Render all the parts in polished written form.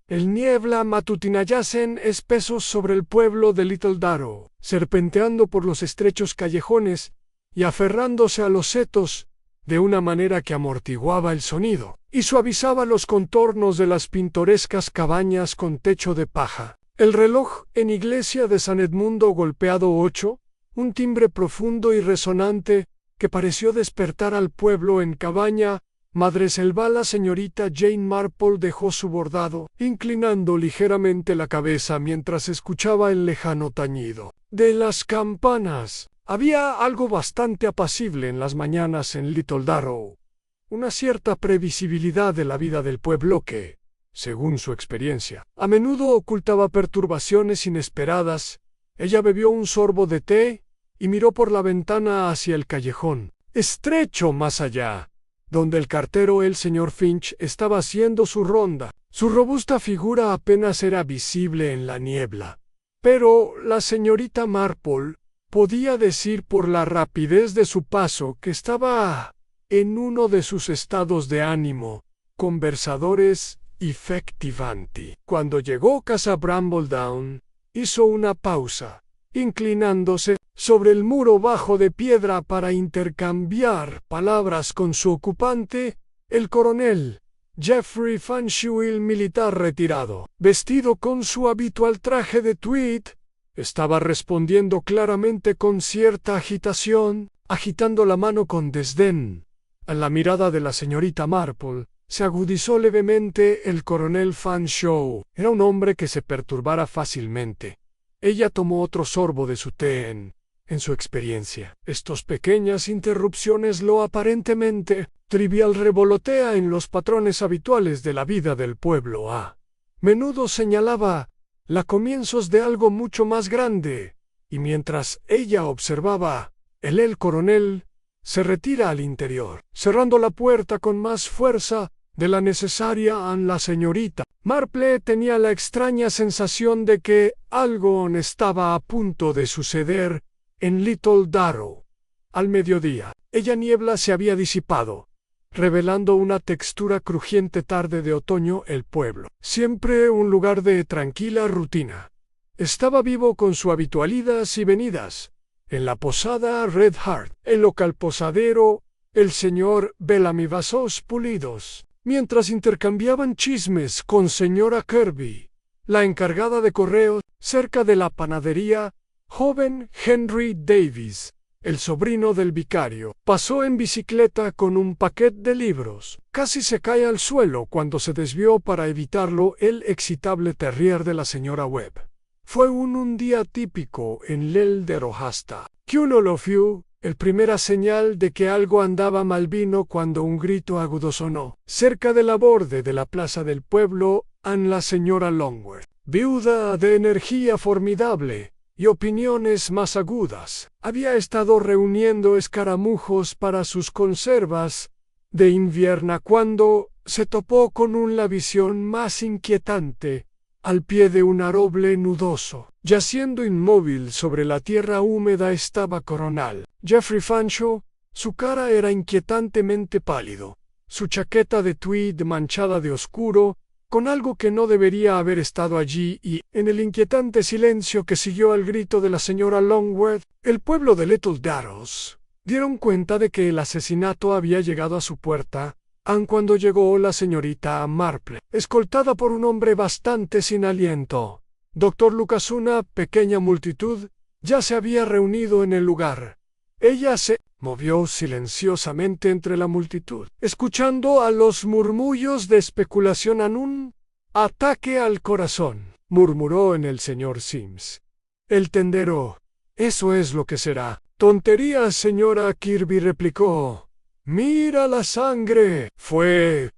El niebla matutina yacen espesos sobre el pueblo de Little Darrow, serpenteando por los estrechos callejones y aferrándose a los setos de una manera que amortiguaba el sonido y suavizaba los contornos de las pintorescas cabañas con techo de paja. El reloj en iglesia de San Edmundo golpeado 8, un timbre profundo y resonante que pareció despertar al pueblo en cabaña. Madreselva, la señorita Jane Marple dejó su bordado, inclinando ligeramente la cabeza mientras escuchaba el lejano tañido de las campanas. Había algo bastante apacible en las mañanas en Little Darrow, una cierta previsibilidad de la vida del pueblo que, según su experiencia, a menudo ocultaba perturbaciones inesperadas. Ella bebió un sorbo de té y miró por la ventana hacia el callejón estrecho más allá, donde el cartero, el señor Finch, estaba haciendo su ronda. Su robusta figura apenas era visible en la niebla, pero la señorita Marple podía decir por la rapidez de su paso que estaba en uno de sus estados de ánimo conversadores y fectivanti. Cuando llegó casa Brambledown, hizo una pausa, inclinándose sobre el muro bajo de piedra para intercambiar palabras con su ocupante, el coronel Geoffrey Fanshawe, el militar retirado, vestido con su habitual traje de tweed. Estaba respondiendo claramente con cierta agitación, agitando la mano con desdén. A la mirada de la señorita Marple se agudizó levemente el coronel Fanshawe. Era un hombre que se perturbara fácilmente. Ella tomó otro sorbo de su té. En su experiencia, estas pequeñas interrupciones, lo aparentemente trivial, revolotea en los patrones habituales de la vida del pueblo. A menudo señalaba los comienzos de algo mucho más grande, y mientras ella observaba, el coronel se retira al interior, cerrando la puerta con más fuerza de la necesaria. La señorita Marple tenía la extraña sensación de que algo estaba a punto de suceder en Little Darrow. Al mediodía, la niebla se había disipado, revelando una textura crujiente tarde de otoño. El pueblo, siempre un lugar de tranquila rutina, estaba vivo con sus habitual idas y venidas. En la posada Red Heart, el local posadero, el señor Bellamy, vasos pulidos, mientras intercambiaban chismes con señora Kirby, la encargada de correos. Cerca de la panadería, joven Henry Davis, el sobrino del vicario, pasó en bicicleta con un paquete de libros. Casi se cae al suelo cuando se desvió para evitarlo el excitable terrier de la señora Webb. Fue un día típico en Little Darrow hasta que uno lo vio. El primera señal de que algo andaba mal vino cuando un grito agudo sonó cerca de la borde de la plaza del pueblo. La señora Longworth, viuda de energía formidable y opiniones más agudas, había estado reuniendo escaramujos para sus conservas de invierno cuando se topó con la visión más inquietante. Al pie de un roble nudoso, yaciendo inmóvil sobre la tierra húmeda, estaba coronel Geoffrey Fanshawe. Su cara era inquietantemente pálido, su chaqueta de tweed manchada de oscuro, con algo que no debería haber estado allí, y, en el inquietante silencio que siguió al grito de la señora Longworth, el pueblo de Little Darrow dieron cuenta de que el asesinato había llegado a su puerta, aun cuando llegó la señorita Marple, escoltada por un hombre bastante sin aliento. Dr. Lucas, una pequeña multitud ya se había reunido en el lugar. Ella se movió silenciosamente entre la multitud, escuchando a los murmullos de especulación. Un ataque al corazón, murmuró en el señor Sims, el tendero. Eso es lo que será. Tonterías, señora Kirby, replicó. Mira la sangre. ¿Fue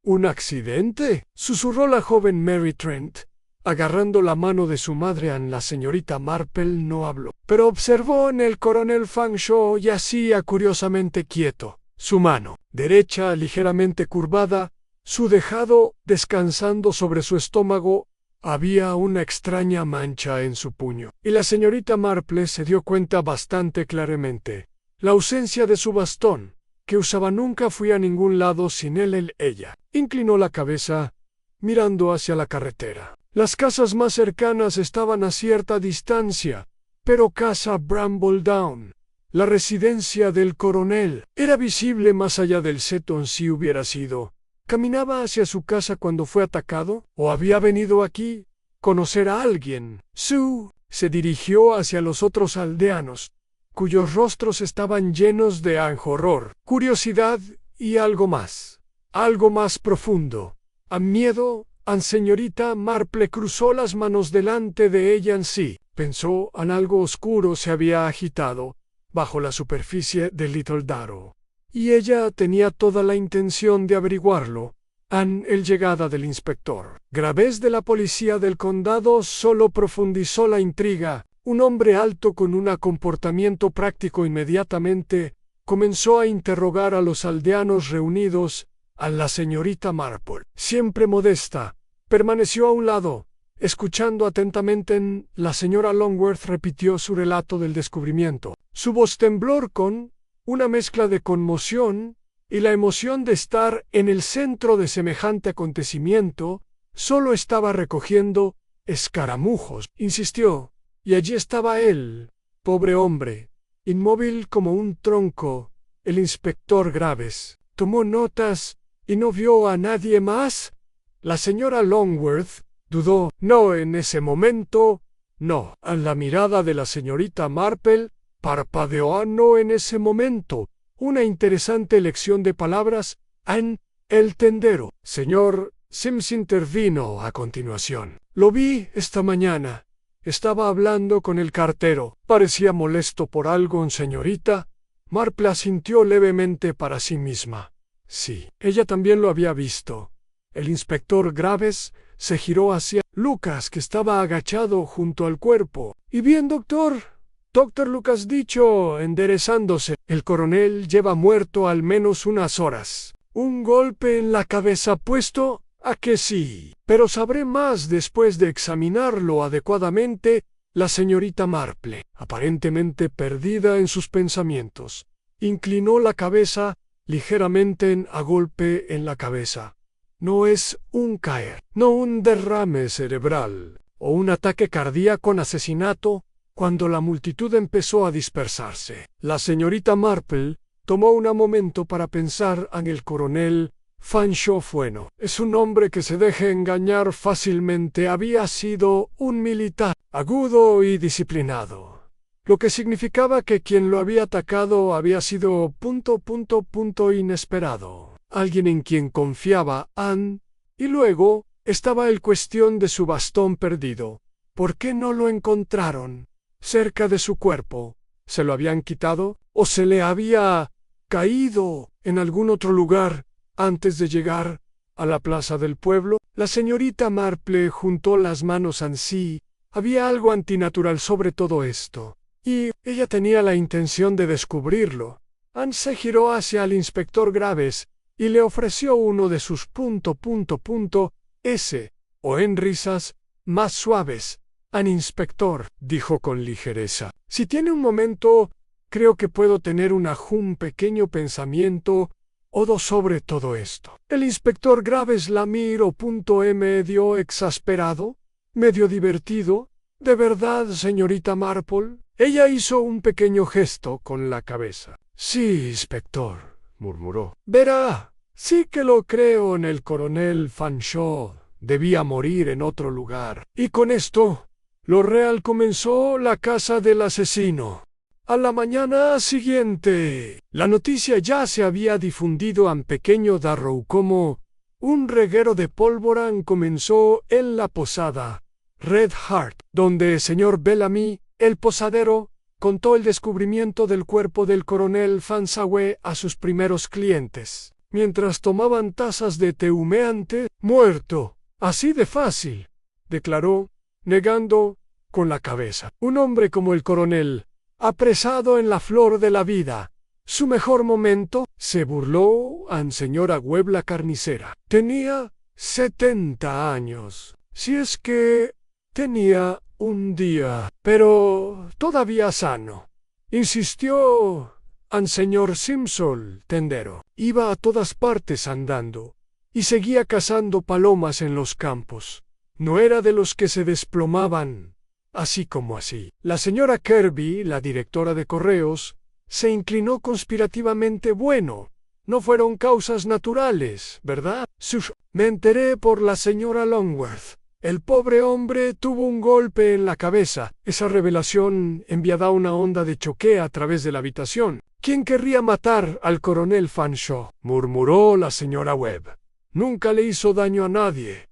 un accidente?, susurró la joven Mary Trent, agarrando la mano de su madre. La señorita Marple no habló, pero observó en el coronel Fanshawe. Yacía curiosamente quieto, su mano derecha ligeramente curvada, su dejado descansando sobre su estómago. Había una extraña mancha en su puño, y la señorita Marple se dio cuenta bastante claramente. La ausencia de su bastón, que usaba, nunca fui a ningún lado sin él. Ella inclinó la cabeza mirando hacia la carretera. Las casas más cercanas estaban a cierta distancia, pero casa Brambledown, la residencia del coronel, era visible más allá del seto en si hubiera sido. ¿Caminaba hacia su casa cuando fue atacado? ¿O había venido aquí conocer a alguien? Sue se dirigió hacia los otros aldeanos, cuyos rostros estaban llenos de horror, curiosidad y algo más profundo. A miedo, señorita Marple cruzó las manos delante de ella en sí. Pensó en algo oscuro se había agitado bajo la superficie de Little Darrow, y ella tenía toda la intención de averiguarlo. El llegada del inspector Graves de la policía del condado solo profundizó la intriga. Un hombre alto con un comportamiento práctico inmediatamente comenzó a interrogar a los aldeanos reunidos. A la señorita Marple, siempre modesta, permaneció a un lado, escuchando atentamente. La señora Longworth repitió su relato del descubrimiento. Su voz tembló con una mezcla de conmoción y la emoción de estar en el centro de semejante acontecimiento. Solo estaba recogiendo escaramujos, insistió, y allí estaba él, pobre hombre, inmóvil como un tronco. El inspector Graves tomó notas y no vio a nadie más. La señora Longworth dudó. No en ese momento, no. A la mirada de la señorita Marple parpadeó. No en ese momento. Una interesante elección de palabras. El tendero. Señor Sims intervino a continuación. Lo vi esta mañana. Estaba hablando con el cartero. Parecía molesto por algo, señorita. Marple asintió levemente para sí misma. Sí, ella también lo había visto. El inspector Graves se giró hacia Lucas, que estaba agachado junto al cuerpo. ¿Y bien, doctor? Doctor Lucas dicho, enderezándose. El coronel lleva muerto al menos unas horas. ¿Un golpe en la cabeza puesto? ¿A que sí? Pero sabré más después de examinarlo adecuadamente. La señorita Marple, aparentemente perdida en sus pensamientos, inclinó la cabeza ligeramente a golpe en la cabeza. No es un caer, no un derrame cerebral o un ataque cardíaco con asesinato. Cuando la multitud empezó a dispersarse, la señorita Marple tomó un momento para pensar en el coronel Fanshawe. Bueno, es un hombre que se deje engañar fácilmente. Había sido un militar agudo y disciplinado, lo que significaba que quien lo había atacado había sido inesperado, alguien en quien confiaba y luego estaba el cuestión de su bastón perdido. ¿Por qué no lo encontraron cerca de su cuerpo? ¿Se lo habían quitado o se le había caído en algún otro lugar antes de llegar a la plaza del pueblo? La señorita Marple juntó las manos en sí. Había algo antinatural sobre todo esto, y ella tenía la intención de descubrirlo. Se giró hacia el inspector Graves y le ofreció uno de sus o en risas más suaves. Inspector, dijo con ligereza, si tiene un momento, creo que puedo tener un pequeño pensamiento o dos sobre todo esto. El inspector Graves la miró medio exasperado, medio divertido. ¿De verdad, señorita Marple? Ella hizo un pequeño gesto con la cabeza. Sí, inspector, murmuró. Verá, sí que lo creo. En el coronel Fanshawe debía morir en otro lugar. Y con esto, lo real comenzó la casa del asesino. A la mañana siguiente, la noticia ya se había difundido en pequeño Darrow como un reguero de pólvora comenzó en la posada Red Heart, donde el señor Bellamy, el posadero, contó el descubrimiento del cuerpo del coronel Fanshawe a sus primeros clientes, mientras tomaban tazas de té humeante. Muerto, así de fácil, declaró, negando con la cabeza. Un hombre como el coronel, apresado en la flor de la vida, su mejor momento, se burló señora Webb la carnicera. Tenía 70 años, si es que tenía un día, pero todavía sano. Insistió señor Simpson, tendero. Iba a todas partes andando, y seguía cazando palomas en los campos. No era de los que se desplomaban, así como así. La señora Kirby, la directora de correos, se inclinó conspirativamente. Bueno, no fueron causas naturales, ¿verdad? Me enteré por la señora Longworth. El pobre hombre tuvo un golpe en la cabeza. Esa revelación enviaba una onda de choque a través de la habitación. ¿Quién querría matar al coronel Fanshawe?, murmuró la señora Webb. Nunca le hizo daño a nadie.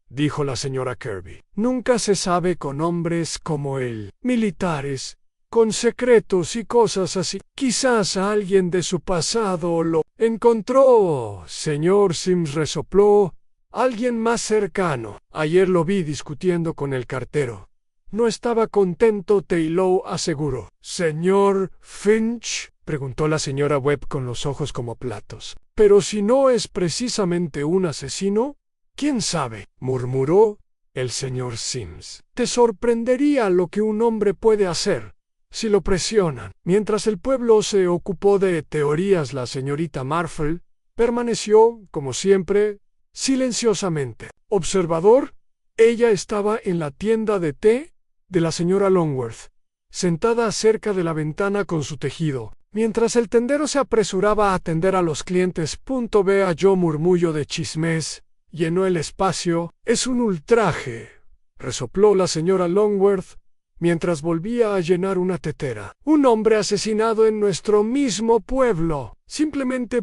Dijo la señora Kirby. Nunca se sabe con hombres como él, militares, con secretos y cosas así. Quizás a alguien de su pasado lo encontró. Señor Sims resopló. Alguien más cercano. Ayer lo vi discutiendo con el cartero. No estaba contento, Taylor aseguró. ¿Señor Finch?, preguntó la señora Webb con los ojos como platos. Pero si no es precisamente un asesino, ¿quién sabe?, murmuró el señor Sims. Te sorprendería lo que un hombre puede hacer si lo presionan. Mientras el pueblo se ocupó de teorías, la señorita Marple permaneció, como siempre, silenciosamente. Observador, ella estaba en la tienda de té de la señora Longworth, sentada cerca de la ventana con su tejido, mientras el tendero se apresuraba a atender a los clientes. Vea yo murmullo de chismes, llenó el espacio. Es un ultraje, resopló la señora Longworth, mientras volvía a llenar una tetera. Un hombre asesinado en nuestro mismo pueblo. Simplemente ...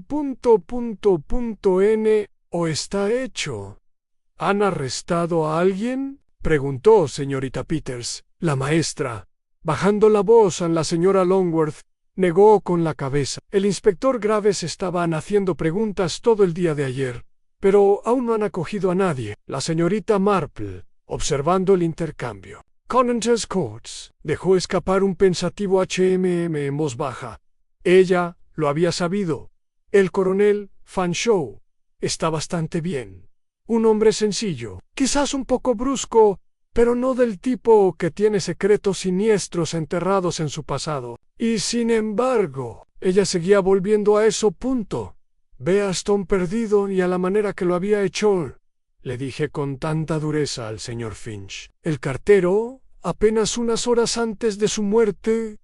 ¿O está hecho? ¿Han arrestado a alguien?, preguntó señorita Peters. La maestra, bajando la voz a la señora Longworth, negó con la cabeza. El inspector Graves estaban haciendo preguntas todo el día de ayer, pero aún no han acogido a nadie. La señorita Marple, observando el intercambio. Conant's Courts, dejó escapar un pensativo en voz baja. Ella lo había sabido. El coronel Fanshawe está bastante bien. Un hombre sencillo, quizás un poco brusco, pero no del tipo que tiene secretos siniestros enterrados en su pasado. Y sin embargo, ella seguía volviendo a eso. Ve a Stone perdido y a la manera que lo había hecho, le dije con tanta dureza al señor Finch. El cartero, apenas unas horas antes de su muerte,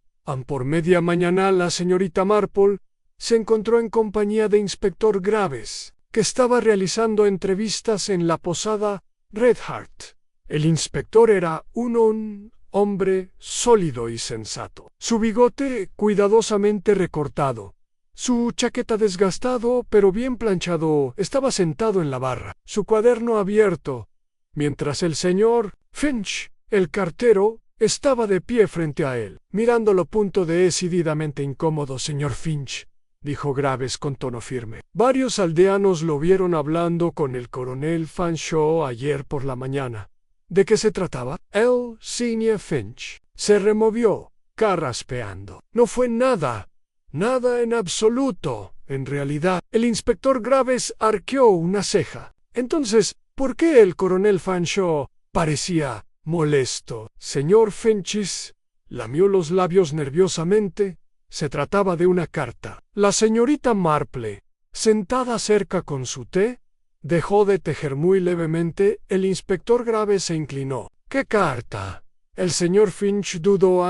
por media mañana, la señorita Marple se encontró en compañía de inspector Graves, que estaba realizando entrevistas en la posada Red Hart. El inspector era un hombre sólido y sensato. Su bigote cuidadosamente recortado, su chaqueta desgastado pero bien planchado, estaba sentado en la barra, su cuaderno abierto, mientras el señor Finch, el cartero, estaba de pie frente a él, mirándolo. Decididamente incómodo, señor Finch, dijo Graves con tono firme. Varios aldeanos lo vieron hablando con el coronel Fanshawe ayer por la mañana. ¿De qué se trataba? El señor Finch se removió, carraspeando. No fue nada en absoluto. En realidad, el inspector Graves arqueó una ceja. Entonces, ¿por qué el coronel Fanshawe parecía molesto? Señor Finch lamió los labios nerviosamente. Se trataba de una carta. La señorita Marple, sentada cerca con su té, dejó de tejer muy levemente. El inspector Graves se inclinó. ¿Qué carta? El señor Finch dudó.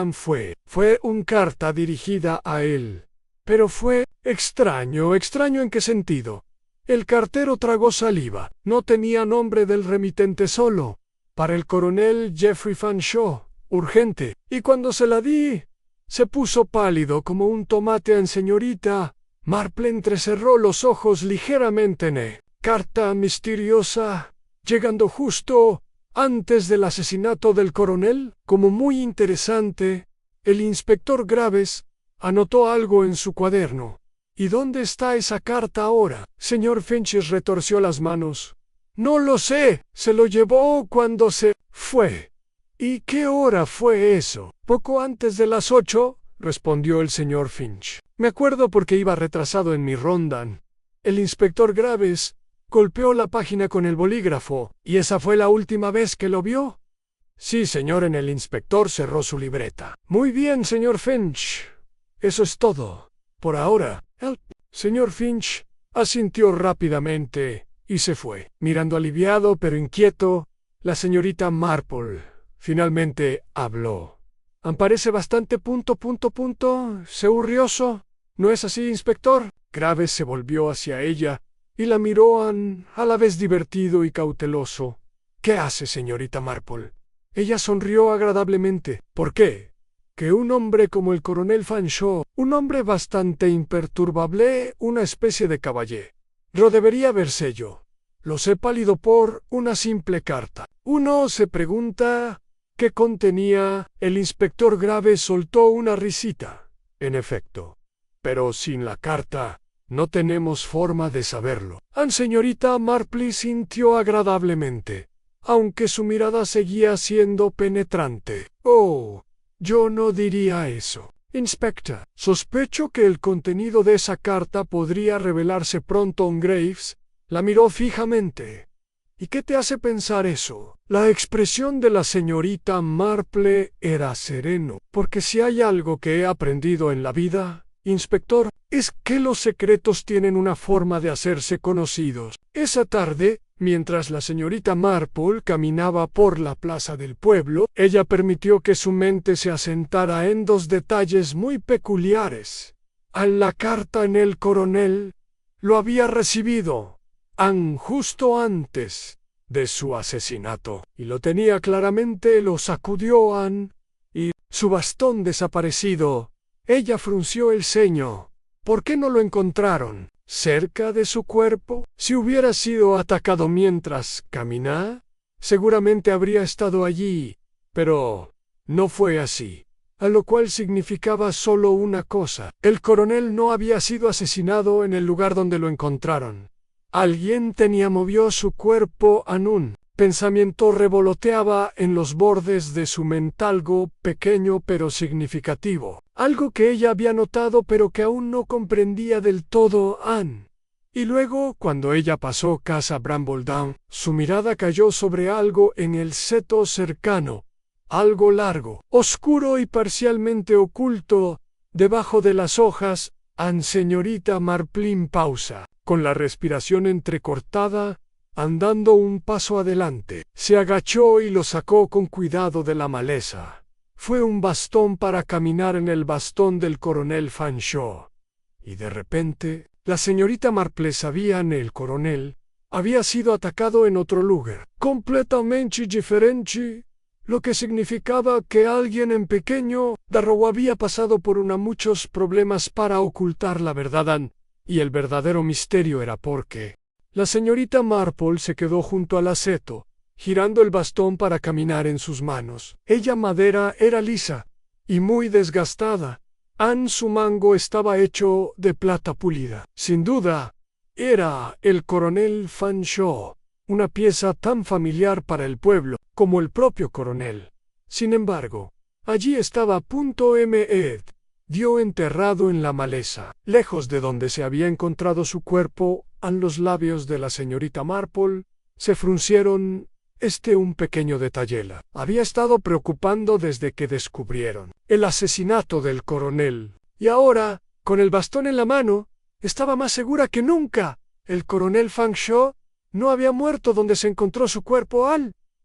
Fue una carta dirigida a él. Pero fue extraño. ¿Extraño en qué sentido? El cartero tragó saliva. No tenía nombre del remitente, solo para el coronel Jeffrey Fanshawe, urgente. Y cuando se la di, se puso pálido como un tomate. En señorita Marple entrecerró los ojos ligeramente. Carta misteriosa, llegando justo antes del asesinato del coronel. Como muy interesante, el inspector Graves anotó algo en su cuaderno. ¿Y dónde está esa carta ahora? Señor Finch retorció las manos. No lo sé, se lo llevó cuando se fue. ¿Y qué hora fue eso? Poco antes de las 8, respondió el señor Finch. Me acuerdo porque iba retrasado en mi ronda. El inspector Graves golpeó la página con el bolígrafo. ¿Y esa fue la última vez que lo vio? Sí, señor. El inspector cerró su libreta. Muy bien, señor Finch. Eso es todo. Por ahora. El señor Finch Asintió rápidamente y se fue. Mirando aliviado pero inquieto, la señorita Marple finalmente habló. Parece bastante ... Seurrioso. ¿No es así, inspector? Graves se volvió hacia ella y la miró a la vez divertido y cauteloso. ¿Qué hace, señorita Marple? Ella sonrió agradablemente. ¿Por qué? Que un hombre como el coronel Fanshawe, un hombre bastante imperturbable, una especie de caballero, debería verse yo. Lo sé pálido por una simple carta. Uno se pregunta qué contenía. El inspector Graves soltó una risita. En efecto. Pero sin la carta, no tenemos forma de saberlo. Señorita Marple sintió agradablemente, aunque su mirada seguía siendo penetrante. Oh, yo no diría eso. Inspector, sospecho que el contenido de esa carta podría revelarse pronto. Graves la miró fijamente. ¿Y qué te hace pensar eso? La expresión de la señorita Marple era sereno. Porque si hay algo que he aprendido en la vida, inspector, es que los secretos tienen una forma de hacerse conocidos. Esa tarde, mientras la señorita Marple caminaba por la plaza del pueblo, ella permitió que su mente se asentara en dos detalles muy peculiares. La carta en el coronel lo había recibido justo antes de su asesinato, y lo tenía claramente. Lo sacudió y su bastón desaparecido. Ella frunció el ceño. ¿Por qué no lo encontraron cerca de su cuerpo? Si hubiera sido atacado mientras caminaba, seguramente habría estado allí, pero no fue así. A lo cual significaba solo una cosa: el coronel no había sido asesinado en el lugar donde lo encontraron. Alguien movió su cuerpo. Un pensamiento revoloteaba en los bordes de su mente, algo pequeño pero significativo, algo que ella había notado pero que aún no comprendía del todo. Y luego, cuando ella pasó casa Brambledown, su mirada cayó sobre algo en el seto cercano, algo largo, oscuro y parcialmente oculto debajo de las hojas. Señorita Marple pausa, con la respiración entrecortada, andando un paso adelante. Se agachó y lo sacó con cuidado de la maleza. Fue un bastón para caminar, en el bastón del coronel Fanshawe. Y de repente, la señorita Marple sabía que el coronel había sido atacado en otro lugar, completamente diferente, lo que significaba que alguien en pequeño Darrow había pasado por muchos problemas para ocultar la verdad, y el verdadero misterio era por qué. La señorita Marple se quedó junto al aceto, girando el bastón para caminar en sus manos. Ella madera era lisa y muy desgastada. Su mango estaba hecho de plata pulida. Sin duda, era el coronel Fanshawe, una pieza tan familiar para el pueblo como el propio coronel. Sin embargo, allí estaba dio enterrado en la maleza, lejos de donde se había encontrado su cuerpo. Los labios de la señorita Marple se fruncieron. Un pequeño detalle la había estado preocupando desde que descubrieron el asesinato del coronel, y ahora, con el bastón en la mano, estaba más segura que nunca. El coronel Fanshawe no había muerto donde se encontró su cuerpo.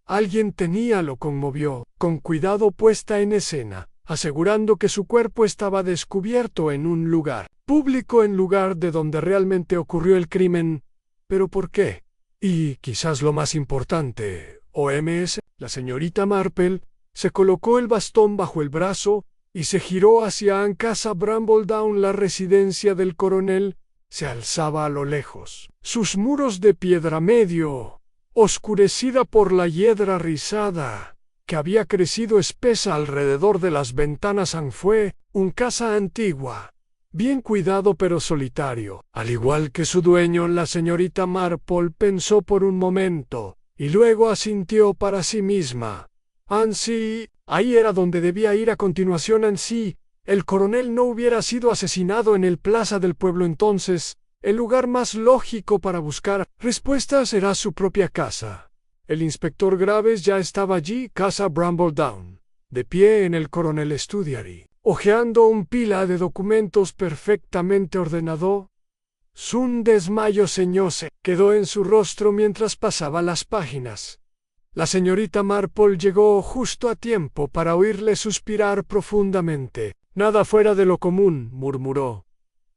Alguien lo conmovió, con cuidado puesta en escena, asegurando que su cuerpo estaba descubierto en un lugar público, en lugar de donde realmente ocurrió el crimen. ¿Pero por qué? Y quizás lo más importante, la señorita Marple se colocó el bastón bajo el brazo y se giró hacia casa Brambledown. La residencia del coronel se alzaba a lo lejos, sus muros de piedra medio, oscurecida por la hiedra rizada que había crecido espesa alrededor de las ventanas. Fue una casa antigua, bien cuidado pero solitario, al igual que su dueño. La señorita Marple pensó por un momento, y luego asintió para sí misma. Sí, ahí era donde debía ir a continuación. Si el coronel no hubiera sido asesinado en el plaza del pueblo, entonces el lugar más lógico para buscar respuestas era su propia casa. El inspector Graves ya estaba allí, casa Brambledown, de pie en el Coronel Studiary, hojeando un pila de documentos perfectamente ordenado. Un desmayo se quedó en su rostro mientras pasaba las páginas. La señorita Marple llegó justo a tiempo para oírle suspirar profundamente. Nada fuera de lo común, murmuró.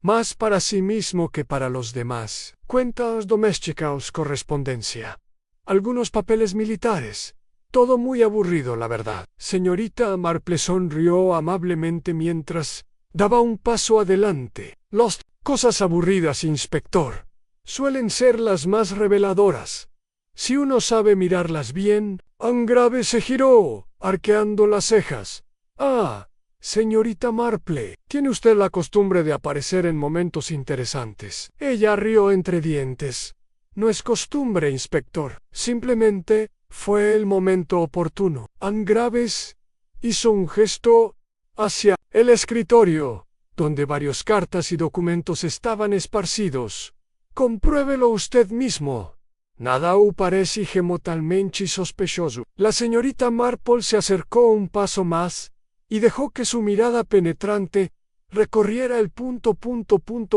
Más para sí mismo que para los demás. Cuentas domésticas, correspondencia. Algunos papeles militares. Todo muy aburrido, la verdad. Señorita Marple sonrió amablemente mientras daba un paso adelante. Las cosas aburridas, inspector, suelen ser las más reveladoras. Si uno sabe mirarlas bien. Angrave se giró, arqueando las cejas. Ah, señorita Marple, tiene usted la costumbre de aparecer en momentos interesantes. Ella rió entre dientes. No es costumbre, inspector. Simplemente fue el momento oportuno. Angraves hizo un gesto hacia el escritorio, donde varias cartas y documentos estaban esparcidos. Compruébelo usted mismo. Nada parece totalmente sospechoso. La señorita Marple se acercó un paso más y dejó que su mirada penetrante recorriera el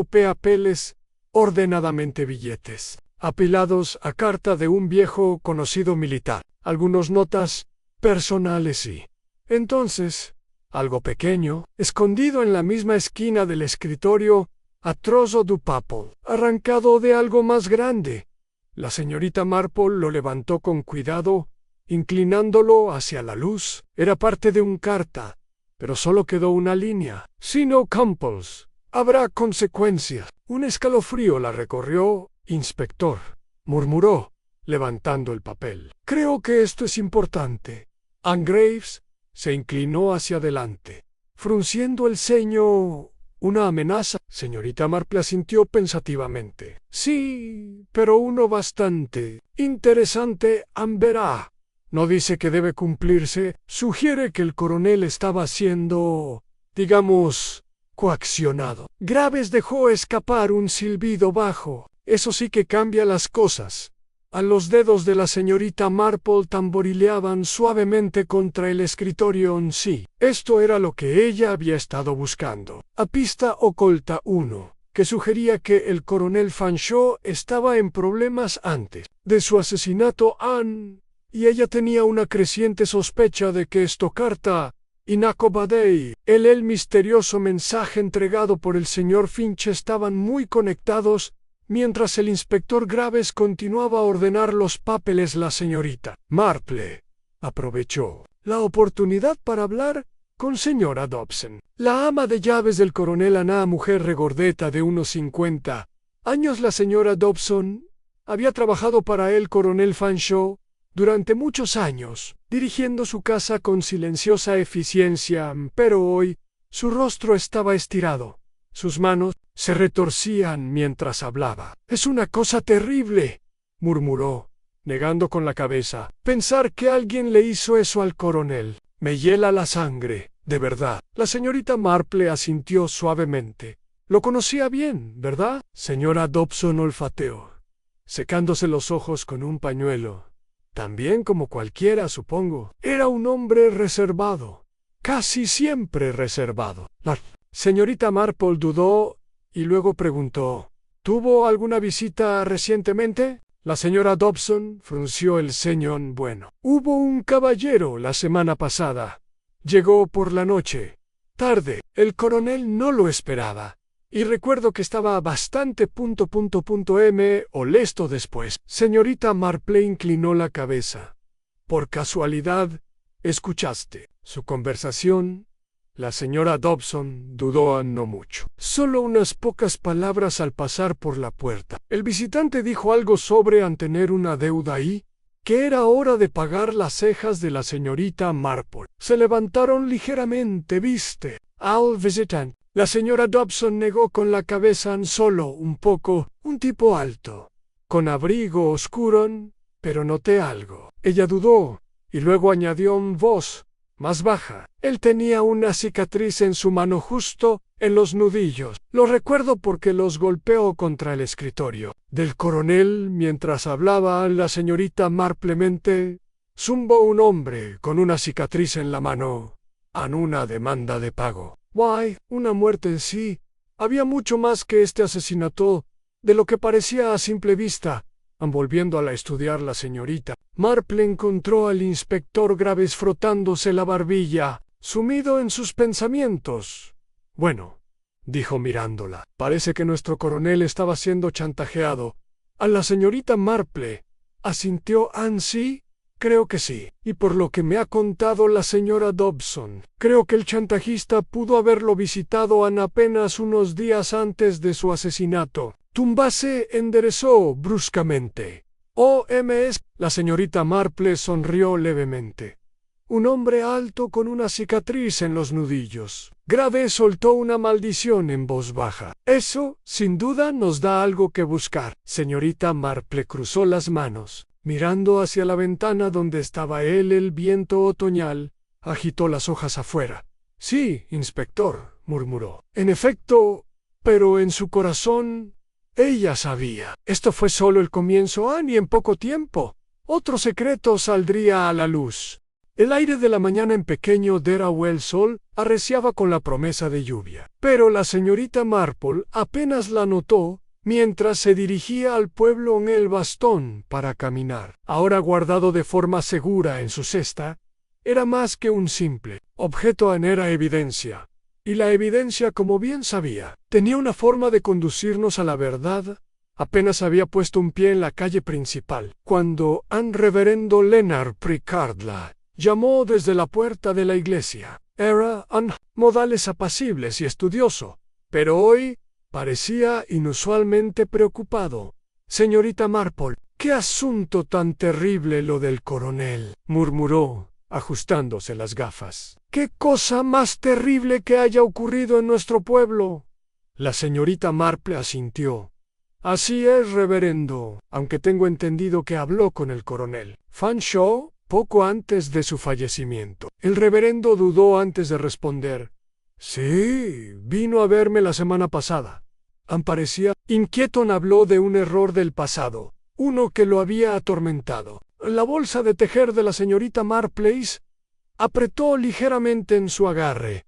papeles, ordenadamente billetes, apilados a carta de un viejo conocido militar, algunos notas personales y, entonces, algo pequeño, escondido en la misma esquina del escritorio, a trozo de papel, arrancado de algo más grande. La señorita Marple lo levantó con cuidado, inclinándolo hacia la luz. Era parte de un carta, pero solo quedó una línea. Si no cumples, habrá consecuencias. Un escalofrío la recorrió. Inspector, murmuró, levantando el papel. Creo que esto es importante. Angraves se inclinó hacia adelante, frunciendo el ceño. ¿Una amenaza? Señorita Marple asintió pensativamente. Sí, pero uno bastante interesante, verá. No dice que debe cumplirse. Sugiere que el coronel estaba siendo, digamos, coaccionado. Graves dejó escapar un silbido bajo. Eso sí que cambia las cosas. A los dedos de la señorita Marple tamborileaban suavemente contra el escritorio en sí. Esto era lo que ella había estado buscando. A pista oculta 1, que sugería que el coronel Fanshawe estaba en problemas antes de su asesinato y ella tenía una creciente sospecha de que esta carta, Inacobadei, el misterioso mensaje entregado por el señor Finch estaban muy conectados. Mientras el inspector Graves continuaba a ordenar los papeles, la señorita Marple aprovechó la oportunidad para hablar con señora Dobson. La ama de llaves del coronel, una mujer regordeta de unos 50 años. La señora Dobson había trabajado para el coronel Fanshawe durante muchos años, dirigiendo su casa con silenciosa eficiencia, pero hoy su rostro estaba estirado. Sus manos se retorcían mientras hablaba. Es una cosa terrible, murmuró, negando con la cabeza. Pensar que alguien le hizo eso al coronel. Me hiela la sangre, de verdad. La señorita Marple asintió suavemente. Lo conocía bien, ¿verdad? Señora Dobson olfateó, secándose los ojos con un pañuelo. También como cualquiera, supongo. Era un hombre reservado. Casi siempre reservado. La señorita Marple dudó y luego preguntó, ¿tuvo alguna visita recientemente? La señora Dobson frunció el ceño. Bueno, hubo un caballero la semana pasada. Llegó por la noche. Tarde. El coronel no lo esperaba. Y recuerdo que estaba bastante molesto después. Señorita Marple inclinó la cabeza. ¿Por casualidad escuchaste su conversación? La señora Dobson dudó no mucho. Solo unas pocas palabras al pasar por la puerta. El visitante dijo algo sobre tener una deuda y que era hora de pagar. Las cejas de la señorita Marple se levantaron ligeramente. ¿Viste al visitante? La señora Dobson negó con la cabeza. Solo un poco. Un tipo alto, con abrigo oscuro, pero noté algo. Ella dudó y luego añadió en voz más baja. Él tenía una cicatriz en su mano justo en los nudillos. Lo recuerdo porque los golpeó contra el escritorio del coronel mientras hablaba. La señorita Marple zumbó un hombre con una cicatriz en la mano en una demanda de pago. Why, una muerte en sí. Había mucho más que este asesinato. de lo que parecía a simple vista. Volviendo a estudiar, la señorita Marple encontró al inspector Graves frotándose la barbilla, sumido en sus pensamientos. Bueno, dijo mirándola, parece que nuestro coronel estaba siendo chantajeado. A la señorita Marple asintió Ansi. Creo que sí. Y por lo que me ha contado la señora Dobson, creo que el chantajista pudo haberlo visitado apenas unos días antes de su asesinato. Tumba se enderezó bruscamente. «OMS». La señorita Marple sonrió levemente. Un hombre alto con una cicatriz en los nudillos. Graves soltó una maldición en voz baja. «Eso, sin duda, nos da algo que buscar». Señorita Marple cruzó las manos. Mirando hacia la ventana donde estaba él, el viento otoñal agitó las hojas afuera. «Sí, inspector», murmuró. «En efecto, pero en su corazón...». Ella sabía. Esto fue solo el comienzo, y en poco tiempo otro secreto saldría a la luz. El aire de la mañana en pequeño Darrowell Sol arreciaba con la promesa de lluvia. Pero la señorita Marple apenas la notó mientras se dirigía al pueblo en el bastón para caminar. Ahora guardado de forma segura en su cesta, era más que un simple objeto, era evidencia. Y la evidencia, como bien sabía, tenía una forma de conducirnos a la verdad. Apenas había puesto un pie en la calle principal, cuando reverendo Leonard Picard la llamó desde la puerta de la iglesia. Era modales apacibles y estudioso, pero hoy parecía inusualmente preocupado. «Señorita Marple, qué asunto tan terrible lo del coronel», murmuró, ajustándose las gafas. «¿Qué cosa más terrible que haya ocurrido en nuestro pueblo?» La señorita Marple asintió. «Así es, reverendo, aunque tengo entendido que habló con el coronel Fanshawe poco antes de su fallecimiento». El reverendo dudó antes de responder. «Sí, vino a verme la semana pasada». Parecía inquieto. Habló de un error del pasado, uno que lo había atormentado. La bolsa de tejer de la señorita Marple apretó ligeramente en su agarre.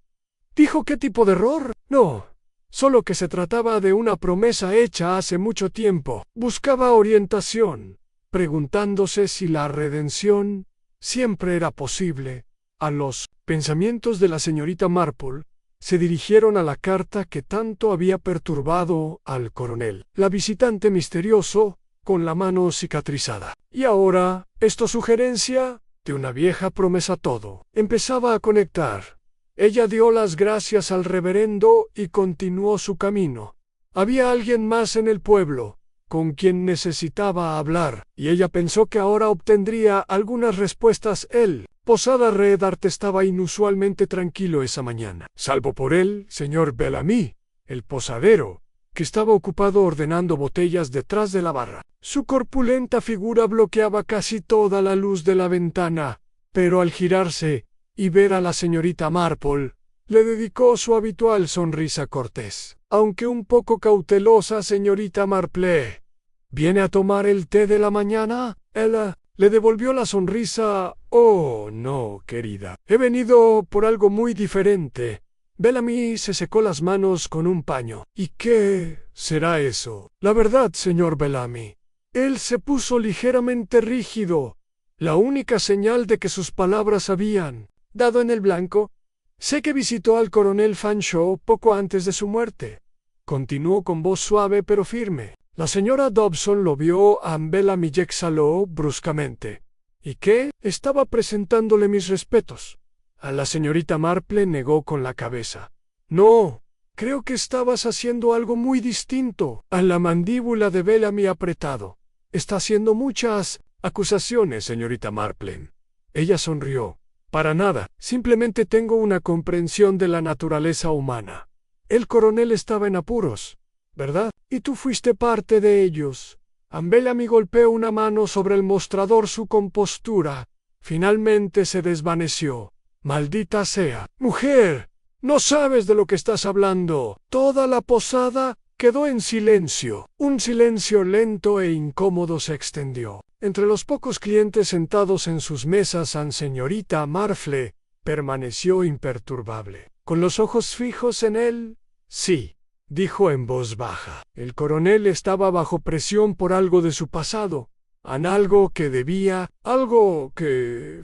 «¿Dijo qué tipo de error?» «No, solo que se trataba de una promesa hecha hace mucho tiempo». Buscaba orientación, preguntándose si la redención siempre era posible. A los pensamientos de la señorita Marple se dirigieron a la carta que tanto había perturbado al coronel. La visitante misterioso, con la mano cicatrizada. Y ahora, esto sugerencia de una vieja promesa. Todo empezaba a conectar. Ella dio las gracias al reverendo y continuó su camino. Había alguien más en el pueblo con quien necesitaba hablar, y ella pensó que ahora obtendría algunas respuestas. El Posada Red Art estaba inusualmente tranquilo esa mañana, salvo por el señor Bellamy, el posadero, que estaba ocupado ordenando botellas detrás de la barra. Su corpulenta figura bloqueaba casi toda la luz de la ventana, pero al girarse y ver a la señorita Marple, le dedicó su habitual sonrisa cortés. «Aunque un poco cautelosa, señorita Marple, ¿viene a tomar el té de la mañana?» Ella le devolvió la sonrisa. «Oh, no, querida. He venido por algo muy diferente». Bellamy se secó las manos con un paño. «¿Y qué será eso?» «La verdad, señor Bellamy». Él se puso ligeramente rígido, la única señal de que sus palabras habían dado en el blanco. «Sé que visitó al coronel Fanshawe poco antes de su muerte», continuó con voz suave pero firme. «La señora Dobson lo vio a Bellamy y exhaló bruscamente. ¿Y qué? Estaba presentándole mis respetos». A la señorita Marple negó con la cabeza. «No, creo que estabas haciendo algo muy distinto». A la mandíbula de Bellamy apretado. «Está haciendo muchas acusaciones, señorita Marple». Ella sonrió. «Para nada, simplemente tengo una comprensión de la naturaleza humana. El coronel estaba en apuros, ¿verdad? Y tú fuiste parte de ellos». Bellamy golpeó una mano sobre el mostrador. Su compostura finalmente se desvaneció. «Maldita sea. Mujer, no sabes de lo que estás hablando». Toda la posada quedó en silencio. Un silencio lento e incómodo se extendió. Entre los pocos clientes sentados en sus mesas, señorita Marple permaneció imperturbable, con los ojos fijos en él. «Sí», dijo en voz baja. El coronel estaba bajo presión por algo de su pasado, algo que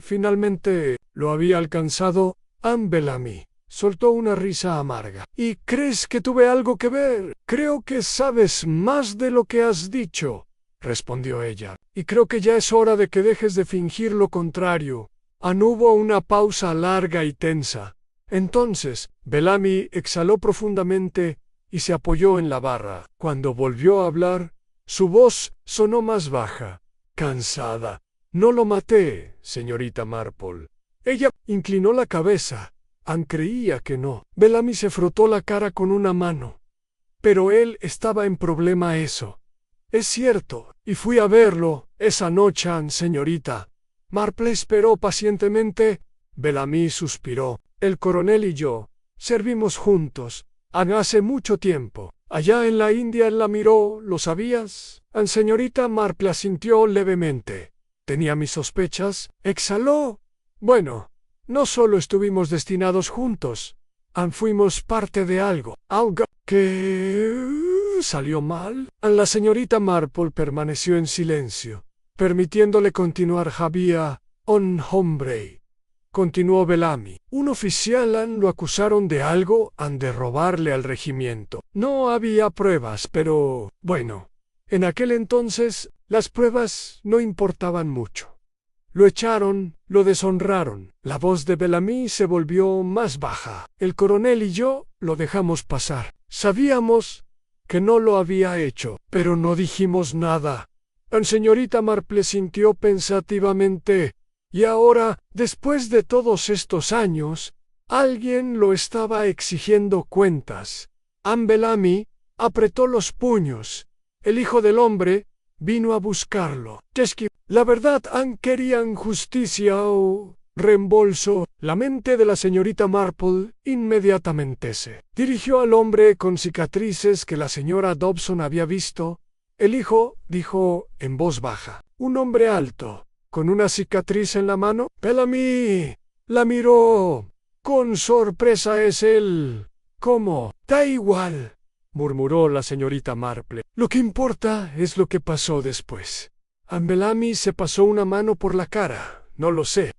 finalmente lo había alcanzado. Anne Bellamy soltó una risa amarga. ¿Y crees que tuve algo que ver? Creo que sabes más de lo que has dicho, respondió ella. Y creo que ya es hora de que dejes de fingir lo contrario. Hubo una pausa larga y tensa. Entonces, Bellamy exhaló profundamente y se apoyó en la barra. Cuando volvió a hablar, su voz sonó más baja, cansada. No lo maté, señorita Marple. Ella inclinó la cabeza. Anne creía que no. Bellamy se frotó la cara con una mano. Pero él estaba en problema eso. Es cierto, y fui a verlo esa noche, señorita. Marple esperó pacientemente. Bellamy suspiró. El coronel y yo servimos juntos. Hace mucho tiempo. Allá en la India él la miró, ¿lo sabías? Señorita Marple asintió levemente. Tenía mis sospechas. Exhaló. Bueno, no solo estuvimos destinados juntos. Fuimos parte de algo. ¿Algo que salió mal? La señorita Marple permaneció en silencio, permitiéndole continuar. Había un hombre, continuó Bellamy. Un oficial lo acusaron de algo, de robarle al regimiento. No había pruebas, pero bueno, en aquel entonces las pruebas no importaban mucho. Lo echaron, lo deshonraron. La voz de Bellamy se volvió más baja. El coronel y yo lo dejamos pasar. Sabíamos que no lo había hecho, pero no dijimos nada. La señorita Marple sintió pensativamente. Y ahora, después de todos estos años, alguien lo estaba exigiendo cuentas. Anne Bellamy apretó los puños. El hijo del hombre vino a buscarlo. La verdad, querían justicia o reembolso. La mente de la señorita Marple inmediatamente se dirigió al hombre con cicatrices que la señora Dobson había visto. El hijo dijo en voz baja. Un hombre alto, con una cicatriz en la mano. Bellamy la miró con sorpresa. Es él. ¿Cómo? Da igual, murmuró la señorita Marple. Lo que importa es lo que pasó después. Anne Bellamy se pasó una mano por la cara. No lo sé.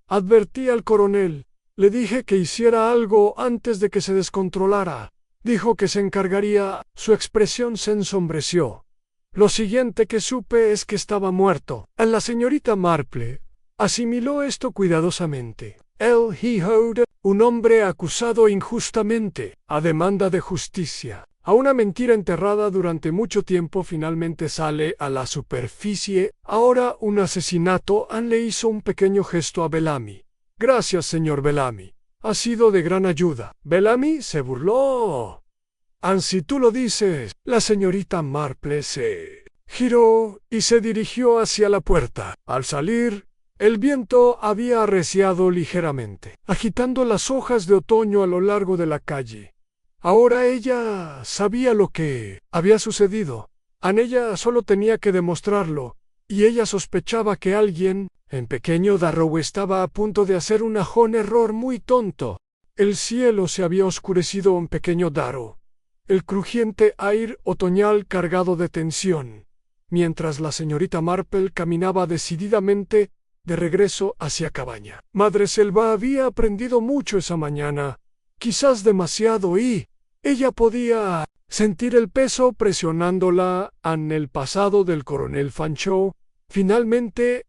Advertí al coronel. Le dije que hiciera algo antes de que se descontrolara. Dijo que se encargaría. Su expresión se ensombreció. Lo siguiente que supe es que estaba muerto. La señorita Marple asimiló esto cuidadosamente. Un hombre acusado injustamente, a demanda de justicia. A una mentira enterrada durante mucho tiempo finalmente sale a la superficie. Ahora un asesinato. Anne le hizo un pequeño gesto a Bellamy. Gracias, señor Bellamy. Ha sido de gran ayuda. Bellamy se burló. Anne, si tú lo dices. La señorita Marple se giró y se dirigió hacia la puerta. Al salir, el viento había arreciado ligeramente, agitando las hojas de otoño a lo largo de la calle. Ahora ella sabía lo que había sucedido. Ella solo tenía que demostrarlo, y ella sospechaba que alguien, en pequeño Darrow, estaba a punto de hacer un error muy tonto. El cielo se había oscurecido en pequeño Darrow, el crujiente aire otoñal cargado de tensión, mientras la señorita Marple caminaba decididamente de regreso hacia cabaña. Madre Selva había aprendido mucho esa mañana, quizás demasiado, y ella podía sentir el peso presionándola. En el pasado del coronel Fanchot, finalmente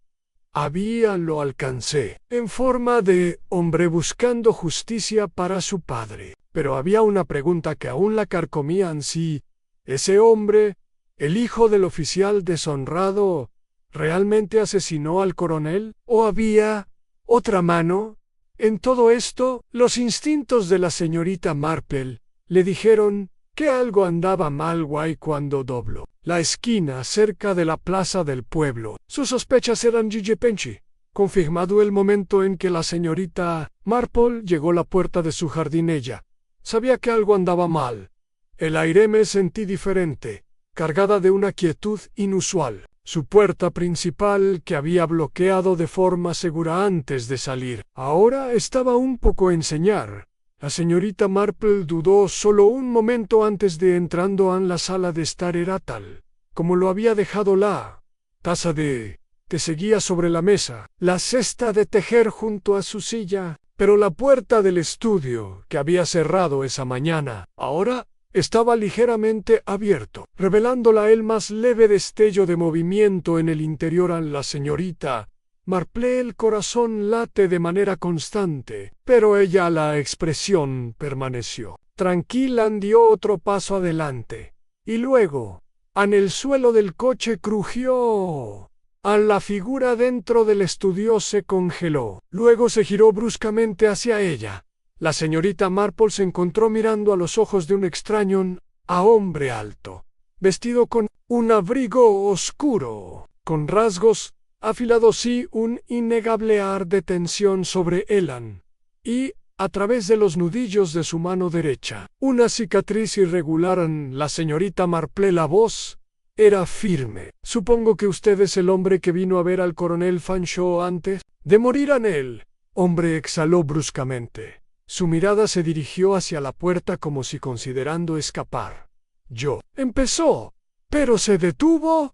lo alcancé, en forma de hombre buscando justicia para su padre. Pero había una pregunta que aún la carcomía en sí. ¿Ese hombre, el hijo del oficial deshonrado, realmente asesinó al coronel? ¿O había otra mano en todo esto? Los instintos de la señorita Marple le dijeron que algo andaba mal cuando dobló la esquina cerca de la plaza del pueblo. Sus sospechas eran Penchi, confirmado el momento en que la señorita Marple llegó a la puerta de su jardín. Ella sabía que algo andaba mal. El aire me sentí diferente, cargada de una quietud inusual. Su puerta principal, que había bloqueado de forma segura antes de salir, ahora estaba un poco enseñar. La señorita Marple dudó solo un momento antes de entrando en la sala de estar. Era tal como lo había dejado. La taza de té seguía sobre la mesa, la cesta de tejer junto a su silla, pero la puerta del estudio, que había cerrado esa mañana, ahora estaba ligeramente abierto, revelándola el más leve destello de movimiento en el interior. A la señorita Marple el corazón late de manera constante, pero ella la expresión permaneció. Tranquila, dio otro paso adelante, y luego, en el suelo del coche crujió. La figura dentro del estudio se congeló. Luego se giró bruscamente hacia ella. La señorita Marple se encontró mirando a los ojos de un extraño, a hombre alto, vestido con un abrigo oscuro, con rasgos afilados y un innegable ar de tensión sobre Elan, y, a través de los nudillos de su mano derecha, una cicatriz irregular en la señorita Marple. La voz era firme. Supongo que usted es el hombre que vino a ver al coronel Fanshawe antes de morir. El hombre exhaló bruscamente. Su mirada se dirigió hacia la puerta como si considerando escapar. Yo. Empezó, pero se detuvo.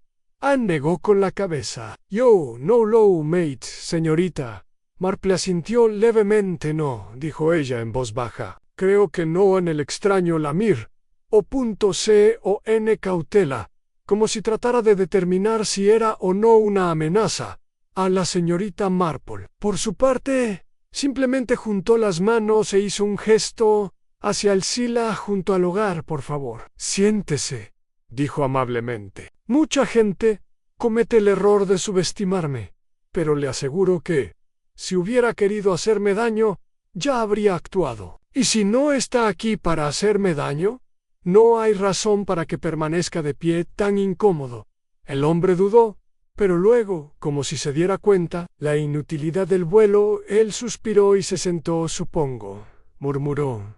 Negó con la cabeza. Yo no lo mate, señorita. Marple asintió levemente. No, dijo ella en voz baja. Creo que no. En el extraño Lamir. O.C.O.N. cautela, como si tratara de determinar si era o no una amenaza. A la señorita Marple, por su parte, simplemente juntó las manos e hizo un gesto hacia el sila junto al hogar. Por favor, siéntese, dijo amablemente. Mucha gente comete el error de subestimarme, pero le aseguro que, si hubiera querido hacerme daño, ya habría actuado. Y si no está aquí para hacerme daño, no hay razón para que permanezca de pie tan incómodo. El hombre dudó, pero luego, como si se diera cuenta, la inutilidad del vuelo, él suspiró y se sentó. Supongo, murmuró,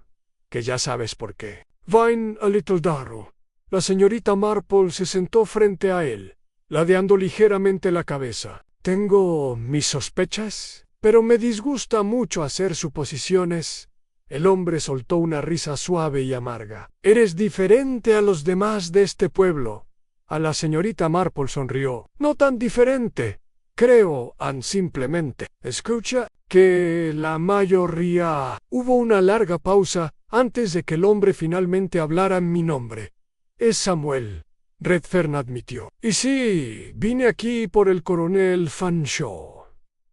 que ya sabes por qué. Vine a Little Darrow. La señorita Marple se sentó frente a él, ladeando ligeramente la cabeza. Tengo mis sospechas, pero me disgusta mucho hacer suposiciones. El hombre soltó una risa suave y amarga. Eres diferente a los demás de este pueblo. A la señorita Marple sonrió. No tan diferente. Creo, simplemente. Escucha, que la mayoría... Hubo una larga pausa antes de que el hombre finalmente hablara. Mi nombre es Samuel, Redfern admitió. Y sí, vine aquí por el coronel Fanshawe.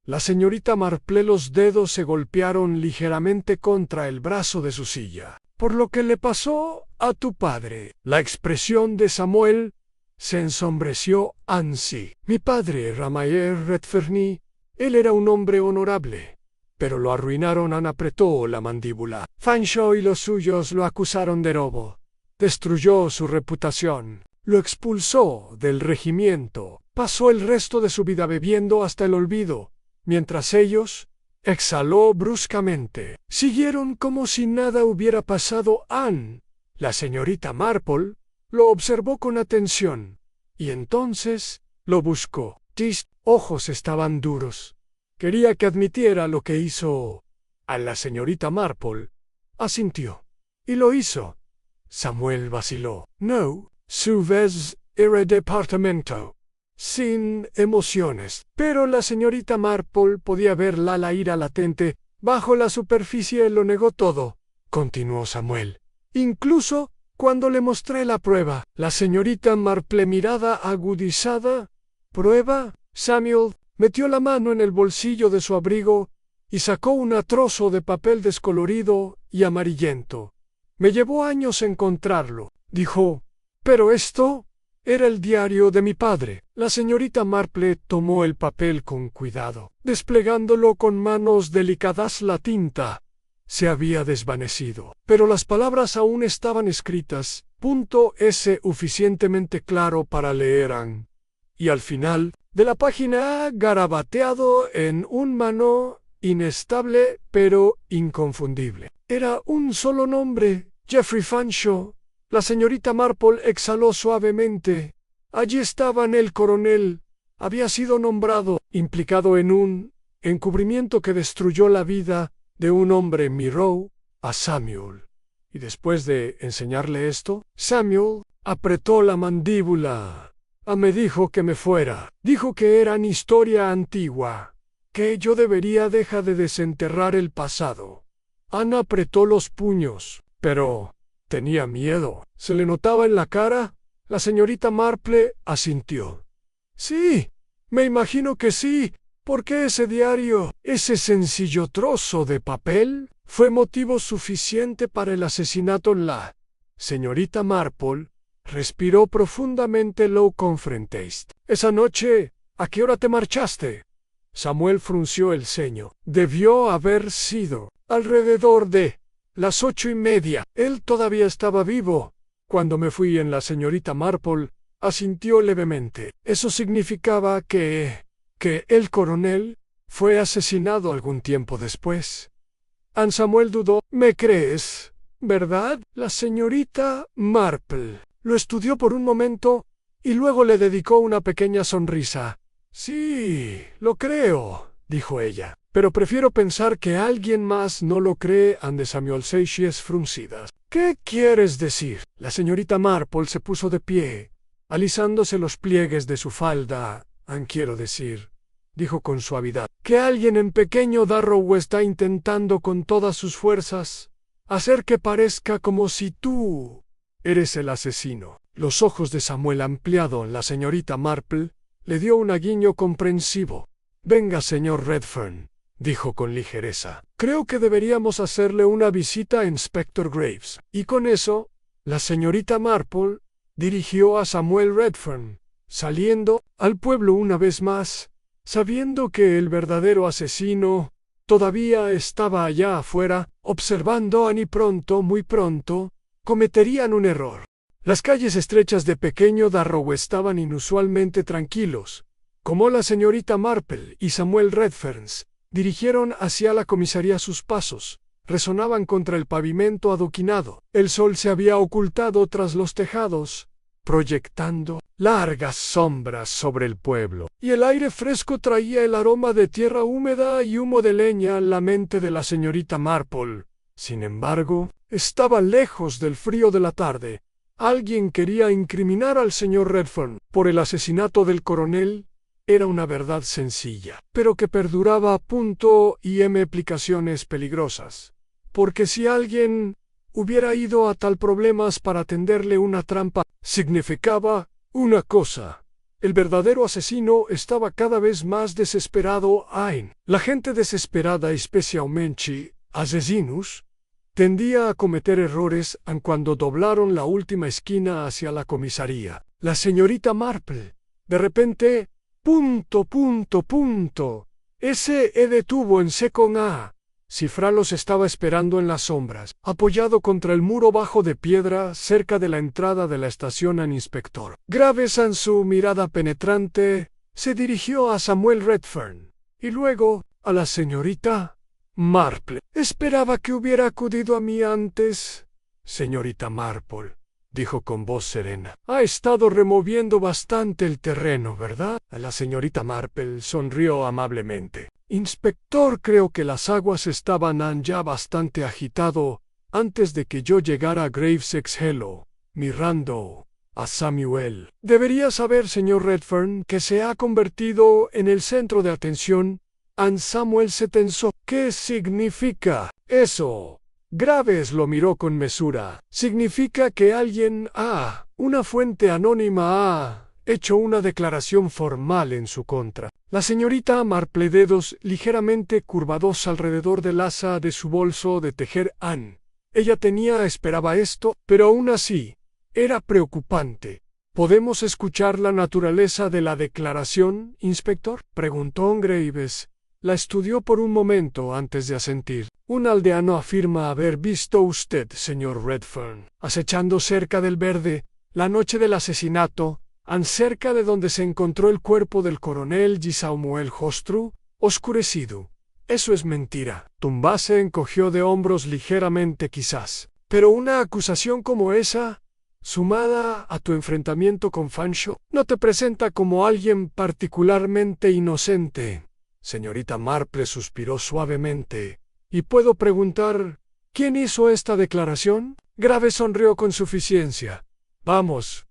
La señorita Marple, los dedos se golpearon ligeramente contra el brazo de su silla. Por lo que le pasó a tu padre. La expresión de Samuel se ensombreció ansí. Mi padre, Ramayer Redferny, él era un hombre honorable, pero lo arruinaron. Apretó la mandíbula. Fanshawe y los suyos lo acusaron de robo. Destruyó su reputación. Lo expulsó del regimiento. Pasó el resto de su vida bebiendo hasta el olvido, mientras ellos, exhaló bruscamente, siguieron como si nada hubiera pasado. La señorita Marple lo observó con atención, y entonces lo buscó. Sus ojos estaban duros. Quería que admitiera lo que hizo. A la señorita Marple asintió. Y lo hizo. Samuel vaciló. No, su vez era departamento. Sin emociones. Pero la señorita Marple podía ver la ira latente bajo la superficie. Lo negó todo, continuó Samuel. Incluso cuando le mostré la prueba. La señorita Marple, mirada agudizada. ¿Prueba? Samuel metió la mano en el bolsillo de su abrigo y sacó un trozo de papel descolorido y amarillento. Me llevó años encontrarlo, dijo. Pero esto era el diario de mi padre. La señorita Marple tomó el papel con cuidado, desplegándolo con manos delicadas. La tinta se había desvanecido, pero las palabras aún estaban escritas. S suficientemente claro para leer. Y al final de la página, garabateado en un mano inestable pero inconfundible, era un solo nombre: Geoffrey Fanshawe. La señorita Marple exhaló suavemente. Allí estaba. El coronel había sido nombrado, implicado en un encubrimiento que destruyó la vida de un hombre. Miró a Samuel. Y después de enseñarle esto, Samuel apretó la mandíbula. Me dijo que me fuera. Dijo que eran historia antigua, que yo debería dejar de desenterrar el pasado. Ana apretó los puños, pero tenía miedo. ¿Se le notaba en la cara? La señorita Marple asintió. Sí, me imagino que sí, porque ese diario, ese sencillo trozo de papel, fue motivo suficiente para el asesinato. La señorita Marple respiró profundamente. Lo confrontaste. Esa noche, ¿a qué hora te marchaste? Samuel frunció el ceño. Debió haber sido alrededor de las 8:30. Él todavía estaba vivo cuando me fui. En la señorita Marple asintió levemente. Eso significaba que el coronel fue asesinado algún tiempo después. Samuel dudó. ¿Me crees, verdad? La señorita Marple lo estudió por un momento y luego le dedicó una pequeña sonrisa. Sí, lo creo, dijo ella, pero prefiero pensar que alguien más no lo cree. Ande Samuel cejas fruncidas. ¿Qué quieres decir? La señorita Marple se puso de pie, alisándose los pliegues de su falda. Quiero decir, dijo con suavidad, que alguien en pequeño Darrow está intentando con todas sus fuerzas hacer que parezca como si tú eres el asesino. Los ojos de Samuel ampliaron. La señorita Marple le dio un guiño comprensivo. Venga, señor Redfern, dijo con ligereza. Creo que deberíamos hacerle una visita a Inspector Graves. Y con eso, la señorita Marple dirigió a Samuel Redfern, saliendo al pueblo una vez más, sabiendo que el verdadero asesino todavía estaba allá afuera, observando a Annie. Pronto, muy pronto, cometerían un error. Las calles estrechas de pequeño Darrow estaban inusualmente tranquilos, como la señorita Marple y Samuel Redfern dirigieron hacia la comisaría. Sus pasos resonaban contra el pavimento adoquinado. El sol se había ocultado tras los tejados, proyectando largas sombras sobre el pueblo, y el aire fresco traía el aroma de tierra húmeda y humo de leña. La mente de la señorita Marple, sin embargo, estaba lejos del frío de la tarde. Alguien quería incriminar al señor Redfern por el asesinato del coronel. Era una verdad sencilla, pero que perduraba a punto y aplicaciones peligrosas. Porque si alguien hubiera ido a tal problemas para tenderle una trampa, significaba una cosa: el verdadero asesino estaba cada vez más desesperado. La gente desesperada, especialmente asesinos, tendía a cometer errores. Cuando doblaron la última esquina hacia la comisaría, la señorita Marple, de repente, se detuvo en seco. Cifra los estaba esperando en las sombras, apoyado contra el muro bajo de piedra cerca de la entrada de la estación. Al inspector Graves, en su mirada penetrante, se dirigió a Samuel Redfern y luego a la señorita Marple. Esperaba que hubiera acudido a mí antes. Señorita Marple, dijo con voz serena, ha estado removiendo bastante el terreno, ¿verdad? La señorita Marple sonrió amablemente. Inspector, creo que las aguas estaban ya bastante agitado antes de que yo llegara a Graves. Exhaló, mirando a Samuel. Debería saber, señor Redfern, que se ha convertido en el centro de atención. Samuel se tensó. ¿Qué significa eso? Graves lo miró con mesura. Significa que alguien, una fuente anónima, ha hecho una declaración formal en su contra. La señorita Marple, dedos ligeramente curvados alrededor del asa de su bolso de tejer. Ella esperaba esto, pero aún así, era preocupante. ¿Podemos escuchar la naturaleza de la declaración, inspector?, preguntó Graves. La estudió por un momento antes de asentir. Un aldeano afirma haber visto usted, señor Redfern, acechando cerca del verde, la noche del asesinato, cerca de donde se encontró el cuerpo del coronel Samuel Hostru, oscurecido. Eso es mentira. Tumba se encogió de hombros ligeramente. Quizás. Pero una acusación como esa, sumada a tu enfrentamiento con Fanshawe, no te presenta como alguien particularmente inocente. Señorita Marple suspiró suavemente. Y puedo preguntar, ¿Quién hizo esta declaración? Graves sonrió con suficiencia. Vamos,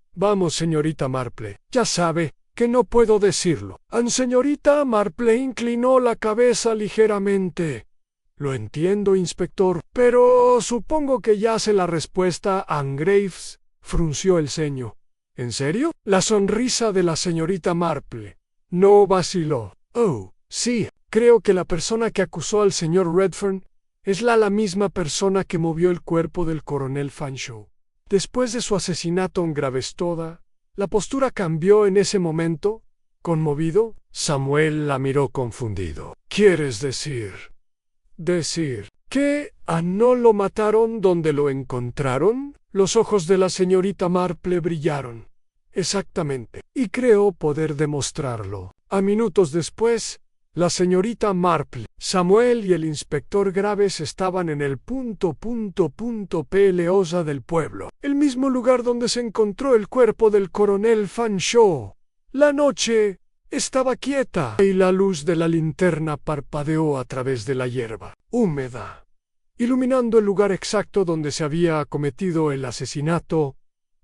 señorita Marple. Ya sabe que no puedo decirlo. Señorita Marple inclinó la cabeza ligeramente. Lo entiendo, inspector, pero supongo que ya sé la respuesta. Graves frunció el ceño. ¿En serio? La sonrisa de la señorita Marple no vaciló. Oh, sí, creo que la persona que acusó al señor Redfern es la misma persona que movió el cuerpo del coronel Fanshawe. Después de su asesinato en Gravestoda, la postura cambió en ese momento. Conmovido, Samuel la miró confundido. ¿Quieres decir que no lo mataron donde lo encontraron? Los ojos de la señorita Marple brillaron. Exactamente. Y creo poder demostrarlo. A minutos después, la señorita Marple, Samuel y el inspector Graves estaban en el peleosa del pueblo, el mismo lugar donde se encontró el cuerpo del coronel Fanshawe. La noche estaba quieta y la luz de la linterna parpadeó a través de la hierba húmeda, iluminando el lugar exacto donde se había cometido el asesinato.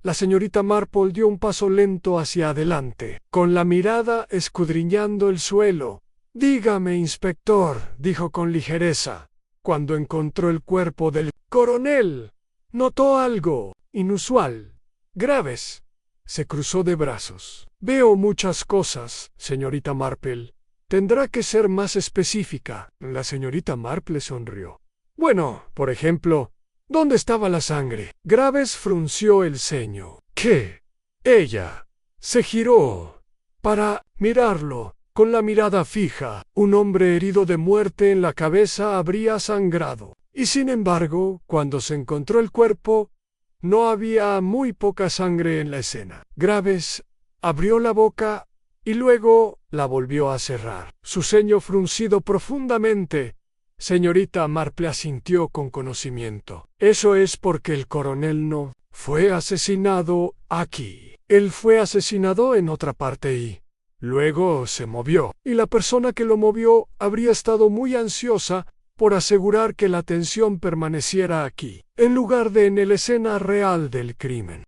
La señorita Marple dio un paso lento hacia adelante, con la mirada escudriñando el suelo. Dígame, inspector, dijo con ligereza. Cuando encontró el cuerpo del coronel, ¿notó algo inusual? Graves se cruzó de brazos. Veo muchas cosas, señorita Marple. Tendrá que ser más específica. La señorita Marple sonrió. Bueno, por ejemplo, ¿dónde estaba la sangre? Graves frunció el ceño. ¿Qué? Ella se giró para mirarlo. Con la mirada fija, un hombre herido de muerte en la cabeza habría sangrado. Y sin embargo, cuando se encontró el cuerpo, no había muy poca sangre en la escena. Graves abrió la boca y luego la volvió a cerrar, su ceño fruncido profundamente. Señorita Marple asintió con conocimiento. Eso es porque el coronel no fue asesinado aquí. Él fue asesinado en otra parte y luego se movió, y la persona que lo movió habría estado muy ansiosa por asegurar que la atención permaneciera aquí, en lugar de en la escena real del crimen.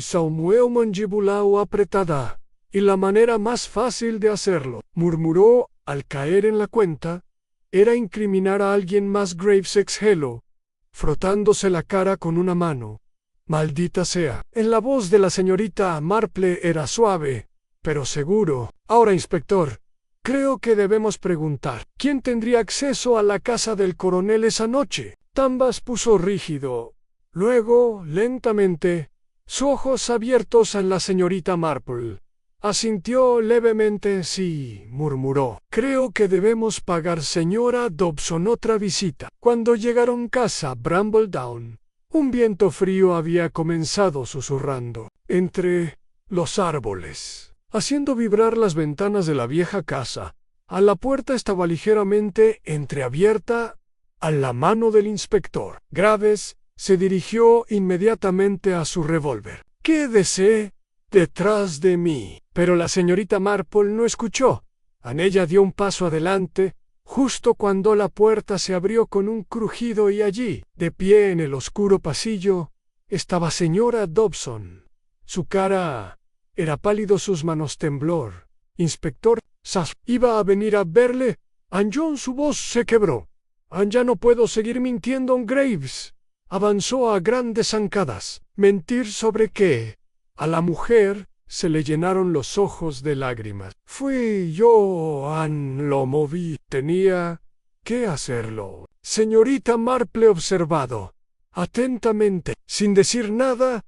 Samuel mandibulao apretada, y la manera más fácil de hacerlo, murmuró al caer en la cuenta, era incriminar a alguien más. Graves exhaló, frotándose la cara con una mano. Maldita sea. En la voz de la señorita Marple era suave, pero seguro. Ahora, inspector, creo que debemos preguntar, ¿quién tendría acceso a la casa del coronel esa noche? Tambas puso rígido. Luego, lentamente, sus ojos abiertos en la señorita Marple. Asintió levemente. Sí, murmuró. Creo que debemos pagar, señora Dobson, otra visita. Cuando llegaron a casa Brambledown, un viento frío había comenzado susurrando entre los árboles, haciendo vibrar las ventanas de la vieja casa. A la puerta estaba ligeramente entreabierta a la mano del inspector. Graves se dirigió inmediatamente a su revólver. «Quédese detrás de mí». Pero la señorita Marple no escuchó. Ella dio un paso adelante, justo cuando la puerta se abrió con un crujido y allí, de pie en el oscuro pasillo, estaba señora Dobson. Su cara era pálido, sus manos temblor. «Inspector, iba a venir a verle». John, su voz se quebró. «Ya no puedo seguir mintiendo». Graves avanzó a grandes zancadas. ¿Mentir sobre qué? A la mujer se le llenaron los ojos de lágrimas. «Fui yo, lo moví. Tenía que hacerlo». Señorita Marple observado atentamente. Sin decir nada,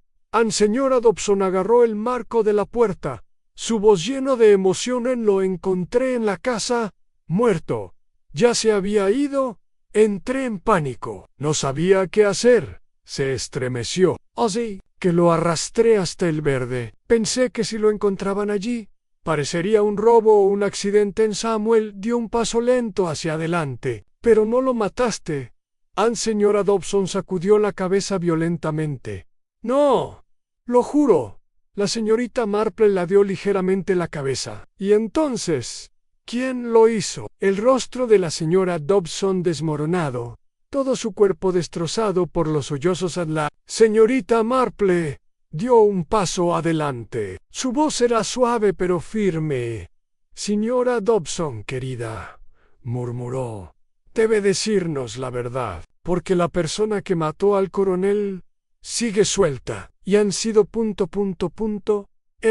señora Dobson agarró el marco de la puerta. Su voz lleno de emoción. «Lo encontré en la casa, muerto. Ya se había ido». Entré en pánico. No sabía qué hacer. Se estremeció. Así que lo arrastré hasta el verde. Pensé que si lo encontraban allí, parecería un robo o un accidente. Samuel dio un paso lento hacia adelante. «Pero no lo mataste». Señora Dobson sacudió la cabeza violentamente. «No, lo juro». La señorita Marple ladeó ligeramente la cabeza. «¿Y entonces quién lo hizo?» El rostro de la señora Dobson desmoronado todo su cuerpo destrozado por los sollozos. La señorita Marple dio un paso adelante. Su voz era suave pero firme. «Señora Dobson, querida», murmuró, «debe decirnos la verdad, porque la persona que mató al coronel sigue suelta, y han sido...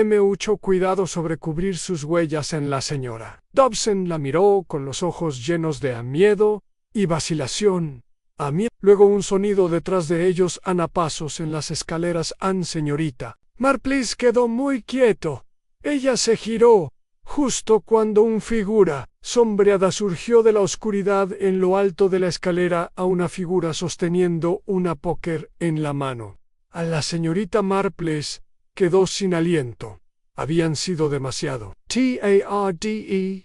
mucho cuidado sobre cubrir sus huellas en la señora». Dobson la miró con los ojos llenos de miedo y vacilación. Luego un sonido detrás de ellos, pasos en las escaleras. Señorita Marple quedó muy quieto. Ella se giró justo cuando una figura sombreada surgió de la oscuridad en lo alto de la escalera, a una figura sosteniendo una póker en la mano. A la señorita Marple quedó sin aliento. Habían sido demasiado. TARDE.LL.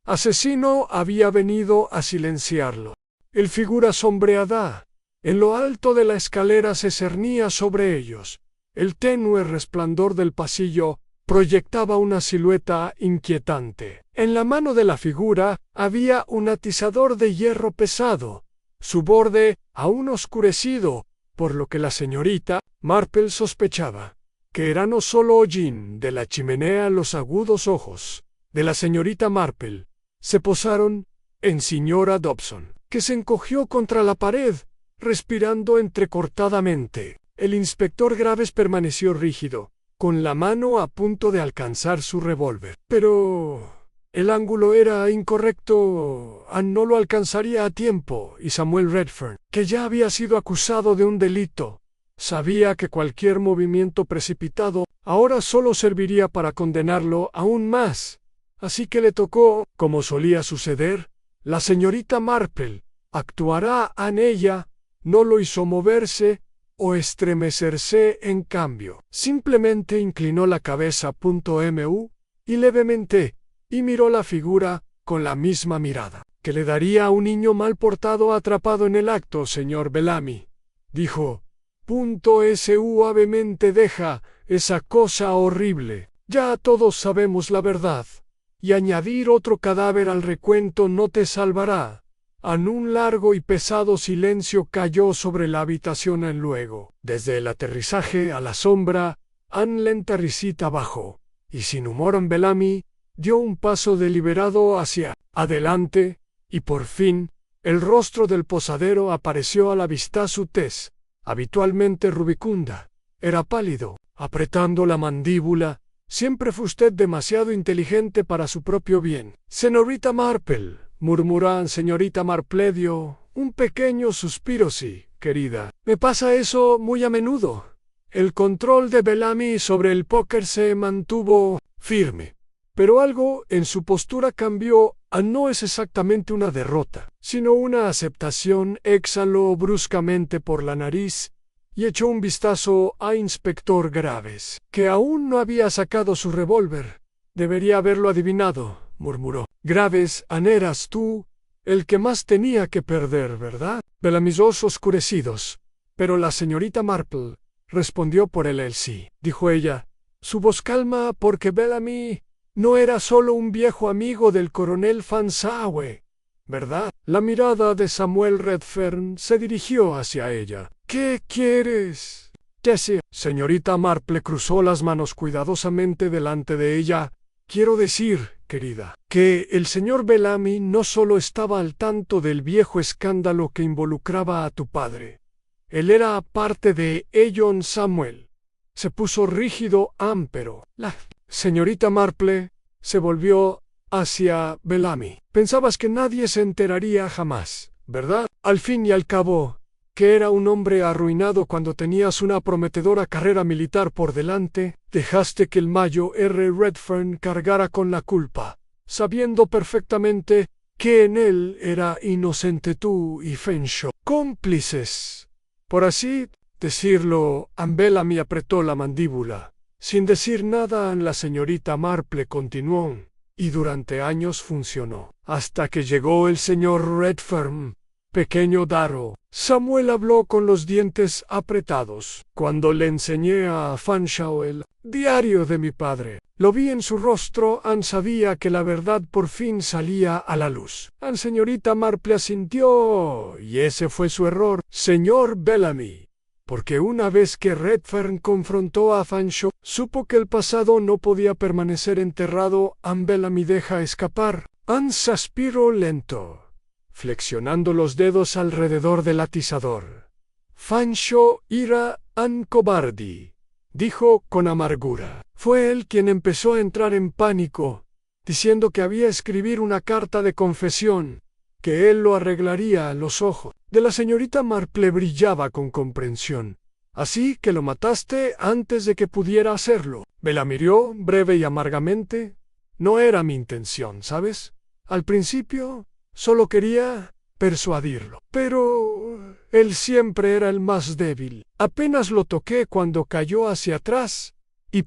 Asesino había venido a silenciarlo. El figura sombreada en lo alto de la escalera se cernía sobre ellos. El tenue resplandor del pasillo proyectaba una silueta inquietante. En la mano de la figura había un atizador de hierro pesado, su borde aún oscurecido, por lo que la señorita Marple sospechaba que era no solo hollín de la chimenea. Los agudos ojos de la señorita Marple se posaron en señora Dobson, que se encogió contra la pared, respirando entrecortadamente. El inspector Graves permaneció rígido, con la mano a punto de alcanzar su revólver. Pero el ángulo era incorrecto. No lo alcanzaría a tiempo, y Samuel Redfern, que ya había sido acusado de un delito, sabía que cualquier movimiento precipitado ahora solo serviría para condenarlo aún más. Así que le tocó, como solía suceder. La señorita Marple actuará en ella, no lo hizo moverse o estremecerse. En cambio, simplemente inclinó la cabeza y levemente, y miró la figura con la misma mirada que le daría a un niño mal portado atrapado en el acto. «Señor Bellamy», dijo, «suavemente, deja esa cosa horrible. Ya todos sabemos la verdad, y añadir otro cadáver al recuento no te salvará». Un largo y pesado silencio cayó sobre la habitación. Luego, desde el aterrizaje a la sombra, lenta risita bajó, y sin humor Bellamy dio un paso deliberado hacia adelante, y por fin el rostro del posadero apareció a la vista. Su tez, habitualmente rubicunda, era pálido, apretando la mandíbula. «Siempre fue usted demasiado inteligente para su propio bien, señorita Marple», murmuró. Señorita Marple dio un pequeño suspiro. «Sí, querida, me pasa eso muy a menudo». El control de Bellamy sobre el póker se mantuvo firme, pero algo en su postura cambió. No es exactamente una derrota, sino una aceptación. Exhaló bruscamente por la nariz y echó un vistazo a inspector Graves, que aún no había sacado su revólver. «Debería haberlo adivinado», murmuró. «Graves, eras tú el que más tenía que perder, ¿verdad?» Bellamy's ojos oscurecidos. «Pero la señorita Marple respondió por él sí», dijo ella, su voz calma, «porque Bellamy no era solo un viejo amigo del coronel Fansawe, ¿verdad?» La mirada de Samuel Redfern se dirigió hacia ella. «¿Qué quieres decir?» Señorita Marple cruzó las manos cuidadosamente delante de ella. «Quiero decir, querida, que el señor Bellamy no solo estaba al tanto del viejo escándalo que involucraba a tu padre. Él era parte de ello». Samuel se puso rígido, pero la señorita Marple se volvió hacia Bellamy. «Pensabas que nadie se enteraría jamás, ¿verdad? Al fin y al cabo, que era un hombre arruinado cuando tenías una prometedora carrera militar por delante. Dejaste que el Mayo R. Redfern cargara con la culpa, sabiendo perfectamente que en él era inocente tú y Fenshaw, cómplices, por así decirlo». Bellamy apretó la mandíbula. Sin decir nada, la señorita Marple continuó, y durante años funcionó, hasta que llegó el señor Redfern. «Pequeño Darrow», Samuel habló con los dientes apretados, «cuando le enseñé a Fanshaw el diario de mi padre, Lo vi en su rostro. Anne sabía que la verdad por fin salía a la luz. Señorita Marple asintió, y ese fue su error, señor Bellamy. Porque una vez que Redfern confrontó a Fanshawe, supo que el pasado no podía permanecer enterrado. Anne Bellamy deja escapar. Anne suspiró lento, flexionando los dedos alrededor del atizador. Fanshawe era un cobarde, dijo con amargura. Fue él quien empezó a entrar en pánico, diciendo que había escribir una carta de confesión, que él lo arreglaría. Los ojos de la señorita Marple brillaba con comprensión. Así que lo mataste antes de que pudiera hacerlo. Me la miró breve y amargamente. No era mi intención, ¿sabes? Al principio solo quería persuadirlo. Pero él siempre era el más débil. Apenas lo toqué cuando cayó hacia atrás. Y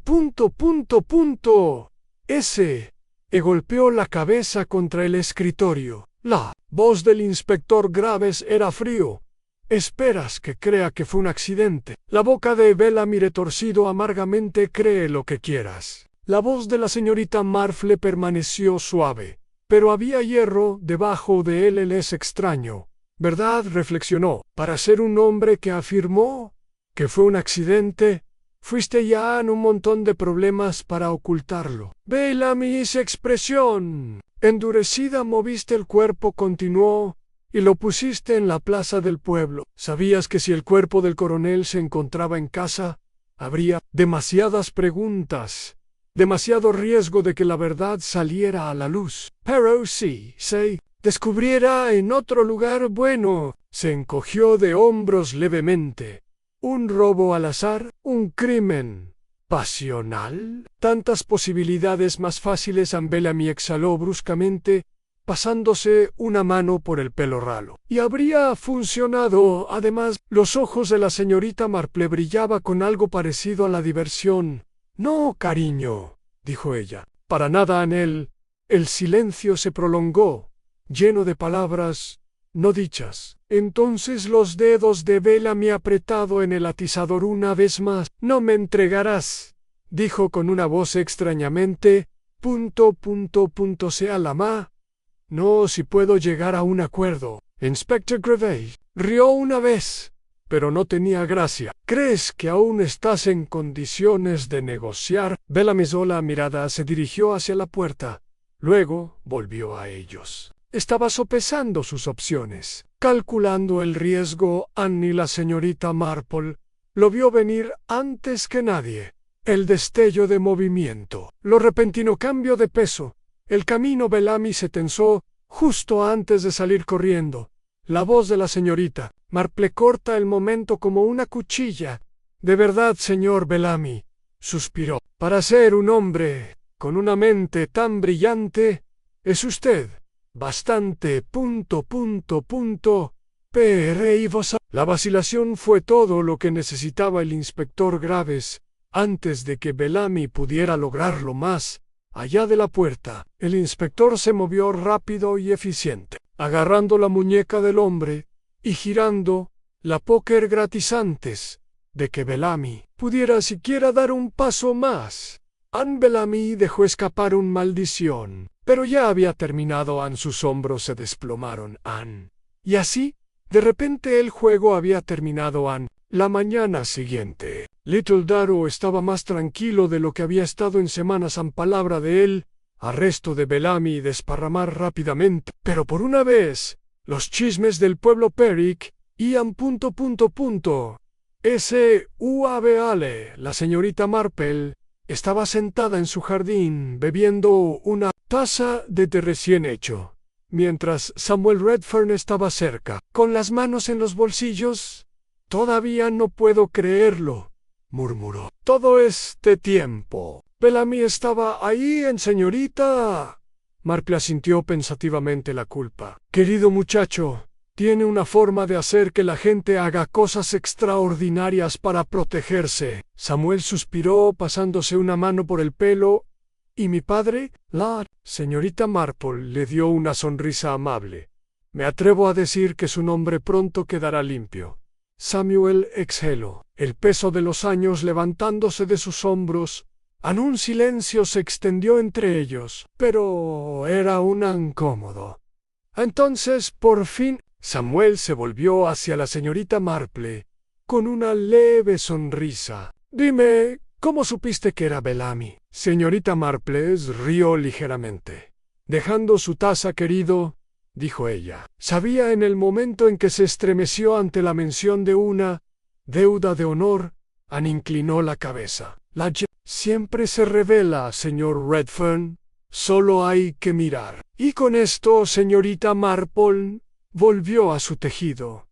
ese golpeó la cabeza contra el escritorio. La voz del inspector Graves era frío. ¿Esperas que crea que fue un accidente? La boca de Bellamy retorcido amargamente. Cree lo que quieras. La voz de la señorita Marple permaneció suave. Pero había hierro debajo de él. Él es extraño, ¿verdad? Reflexionó. Para ser un hombre que afirmó que fue un accidente, fuiste ya en un montón de problemas para ocultarlo. Bellamy, esa expresión endurecida, moviste el cuerpo, continuó, y lo pusiste en la plaza del pueblo. ¿Sabías que si el cuerpo del coronel se encontraba en casa, habría demasiadas preguntas, demasiado riesgo de que la verdad saliera a la luz? Pero si se descubriera en otro lugar, bueno, se encogió de hombros levemente. ¿Un robo al azar? ¿Un crimen pasional? Tantas posibilidades más fáciles. Bellamy exhaló bruscamente, pasándose una mano por el pelo ralo. Y habría funcionado. Además, los ojos de la señorita Marple brillaban con algo parecido a la diversión. No, cariño, dijo ella. Para nada. En él, el silencio se prolongó, lleno de palabras no dichas. Entonces los dedos de Bellamy apretado en el atizador una vez más. No me entregarás, dijo con una voz extrañamente. Sea la ma. No, si puedo llegar a un acuerdo. Inspector Graves rió una vez, pero no tenía gracia. ¿Crees que aún estás en condiciones de negociar? Bellamy alzó la mirada, se dirigió hacia la puerta. Luego volvió a ellos. Estaba sopesando sus opciones, calculando el riesgo. Anne y la señorita Marple lo vio venir antes que nadie. El destello de movimiento, lo repentino cambio de peso, el camino. Bellamy se tensó justo antes de salir corriendo. La voz de la señorita Marple corta el momento como una cuchilla. De verdad, señor Bellamy, suspiró. Para ser un hombre con una mente tan brillante, es usted bastante. La vacilación fue todo lo que necesitaba el inspector Graves antes de que Bellamy pudiera lograrlo más allá de la puerta. El inspector se movió rápido y eficiente, agarrando la muñeca del hombre y girando la póker gratis antes de que Bellamy pudiera siquiera dar un paso más. Anne Bellamy dejó escapar una maldición, pero ya había terminado. Sus hombros se desplomaron. Y así, de repente el juego había terminado. La mañana siguiente, Little Darrow estaba más tranquilo de lo que había estado en semanas. Palabra de él, arresto de Bellamy y desparramar rápidamente. Pero por una vez, los chismes del pueblo Peric iban. La señorita Marple estaba sentada en su jardín bebiendo una taza de té recién hecho, mientras Samuel Redfern estaba cerca, con las manos en los bolsillos. Todavía no puedo creerlo, murmuró. Todo este tiempo, Bellamy estaba ahí. Señorita Marple asintió pensativamente. La culpa, querido muchacho, tiene una forma de hacer que la gente haga cosas extraordinarias para protegerse. Samuel suspiró, pasándose una mano por el pelo. ¿Y mi padre? La señorita Marple le dio una sonrisa amable. Me atrevo a decir que su nombre pronto quedará limpio. Samuel exhaló, el peso de los años levantándose de sus hombros. Un silencio se extendió entre ellos, pero era un incómodo. Entonces, por fin, Samuel se volvió hacia la señorita Marple, con una leve sonrisa. «Dime, ¿cómo supiste que era Bellamy?» Señorita Marple rió ligeramente. «Dejando su taza, querido», dijo ella. Sabía en el momento en que se estremeció ante la mención de una deuda de honor, inclinó la cabeza. Siempre se revela, señor Redfern. Solo hay que mirar. Y con esto, señorita Marple volvió a su tejido.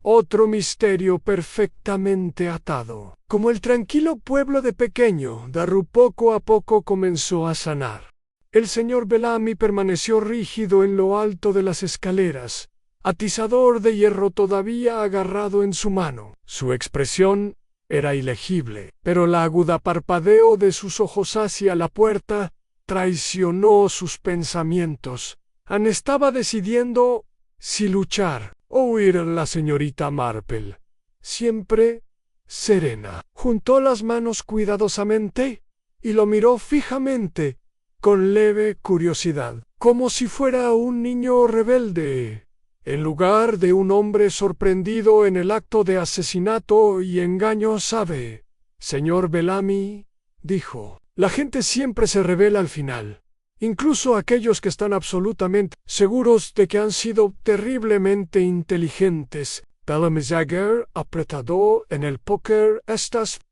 Otro misterio perfectamente atado. Como el tranquilo pueblo de pequeño, Darrow poco a poco comenzó a sanar. El señor Bellamy permaneció rígido en lo alto de las escaleras, atizador de hierro todavía agarrado en su mano. Su expresión era ilegible, pero el aguda parpadeo de sus ojos hacia la puerta traicionó sus pensamientos. Estaba decidiendo si luchar o huir. La señorita Marple, siempre serena, juntó las manos cuidadosamente y lo miró fijamente, con leve curiosidad, como si fuera un niño rebelde, en lugar de un hombre sorprendido en el acto de asesinato y engaño. «¿Sabe, señor Bellamy?», dijo. «La gente siempre se revela al final, incluso aquellos que están absolutamente seguros de que han sido terriblemente inteligentes. Bellamy Jagger apretado en el póker.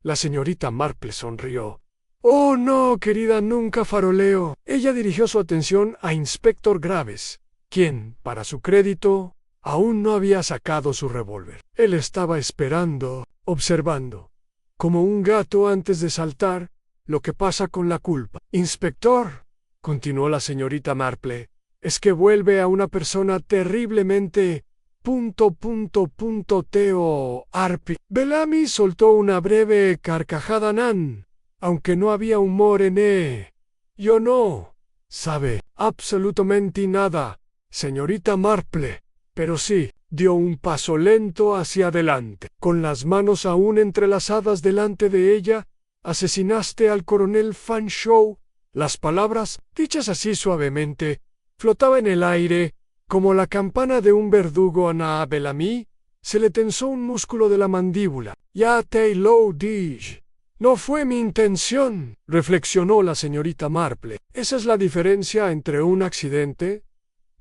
La señorita Marple sonrió. «Oh, no, querida, nunca faroleo». Ella dirigió su atención a Inspector Graves, quien, para su crédito, aún no había sacado su revólver. Él estaba esperando, observando, como un gato antes de saltar, lo que pasa con la culpa. «Inspector», continuó la señorita Marple, «es que vuelve a una persona terriblemente... Teo Arpi». Bellamy soltó una breve carcajada. Aunque no había humor en él. «Yo no sabe absolutamente nada, señorita Marple, pero sí». Dio un paso lento hacia adelante, con las manos aún entrelazadas delante de ella. «¿Asesinaste al coronel Fanshawe?» Las palabras, dichas así suavemente, flotaban en el aire, como la campana de un verdugo. A Bellamy se le tensó un músculo de la mandíbula. «Ya te lo dije. No fue mi intención», reflexionó la señorita Marple. «Esa es la diferencia entre un accidente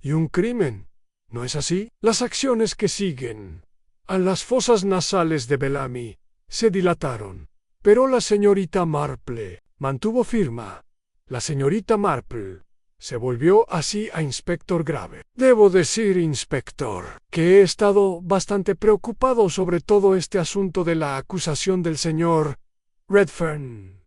y un crimen, ¿no es así?» Las acciones que siguen a las fosas nasales de Bellamy se dilataron, pero la señorita Marple mantuvo firma. La señorita Marple se volvió así a Inspector Grave. «Debo decir, inspector, que he estado bastante preocupado sobre todo este asunto de la acusación del señor Redfern».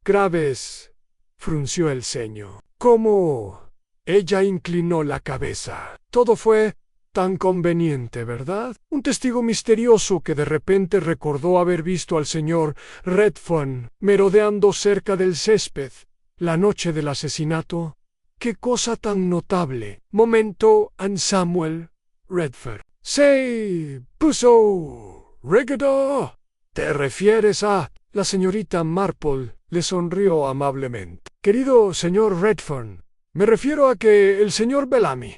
Graves frunció el ceño. «¿Cómo?» Ella inclinó la cabeza. «Todo fue tan conveniente, ¿verdad? Un testigo misterioso que de repente recordó haber visto al señor Redfern merodeando cerca del césped la noche del asesinato. ¡Qué cosa tan notable! Momento, Samuel Redfern se puso rígido. ¿Te refieres a...?» La señorita Marple le sonrió amablemente. «Querido señor Redfern, me refiero a que el señor Bellamy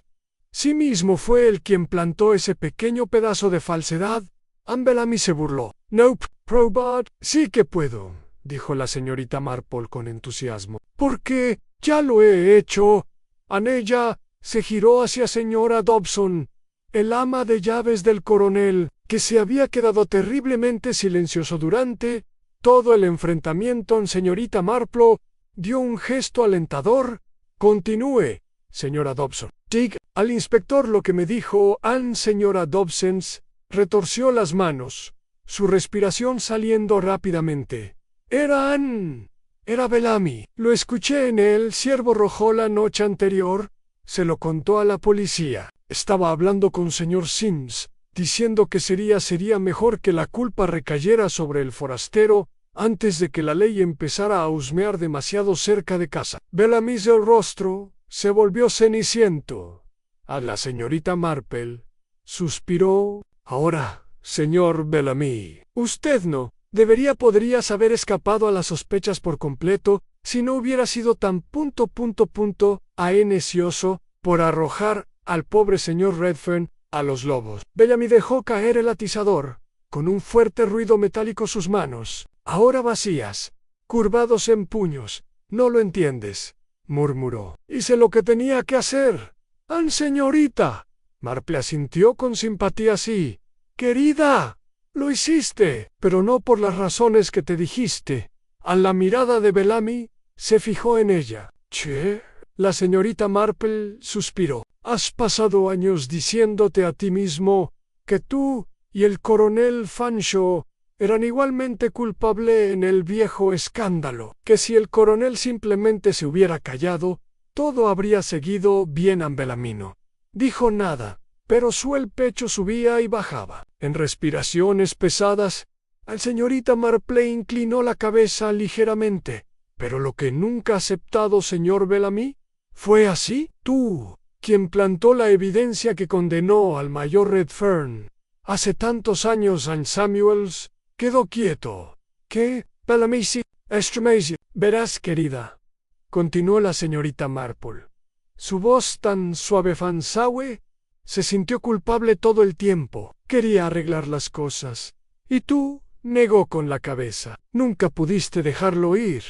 sí mismo fue el quien plantó ese pequeño pedazo de falsedad». Bellamy se burló. «Nope, probad». «Sí que puedo», dijo la señorita Marple con entusiasmo, «porque ya lo he hecho». Ella se giró hacia señora Dobson, el ama de llaves del coronel, que se había quedado terriblemente silencioso durante todo el enfrentamiento. Señorita Marple dio un gesto alentador. «Continúe, señora Dobson». «Dig al inspector lo que me dijo señora Dobson». Retorció las manos, su respiración saliendo rápidamente. «Era Bellamy. Lo escuché en el Ciervo Rojo la noche anterior». Se lo contó a la policía. «Estaba hablando con señor Sims, diciendo que sería mejor que la culpa recayera sobre el forastero antes de que la ley empezara a husmear demasiado cerca de casa». Bellamy, el rostro se volvió ceniciento. A la señorita Marple suspiró. «Ahora, señor Bellamy, usted no podrías haber escapado a las sospechas por completo si no hubiera sido tan ansioso por arrojar al pobre señor Redfern a los lobos. Bellamy dejó caer el atizador, con un fuerte ruido metálico sus manos, ahora vacías, curvados en puños. «No lo entiendes», murmuró. «Hice lo que tenía que hacer». «Señorita». Marple asintió con simpatía. «Sí, querida, lo hiciste, pero no por las razones que te dijiste». A la mirada de Bellamy se fijó en ella. «Che». La señorita Marple suspiró. «Has pasado años diciéndote a ti mismo que tú y el coronel Fanshawe eran igualmente culpables en el viejo escándalo, que si el coronel simplemente se hubiera callado, todo habría seguido bien». Bellamy no dijo nada, pero su pecho subía y bajaba. En respiraciones pesadas, la señorita Marple inclinó la cabeza ligeramente. «¿Pero lo que nunca ha aceptado, señor Bellamy? ¿Fue así? Tú, quien plantó la evidencia que condenó al mayor Redfern hace tantos años en Samuels, quedó quieto». «¿Qué?» Bellamy sí, estremece. «Verás, querida», continuó la señorita Marple. Su voz tan suave. Fanshawe se sintió culpable todo el tiempo. Quería arreglar las cosas. Y tú, negó con la cabeza. Nunca pudiste dejarlo ir,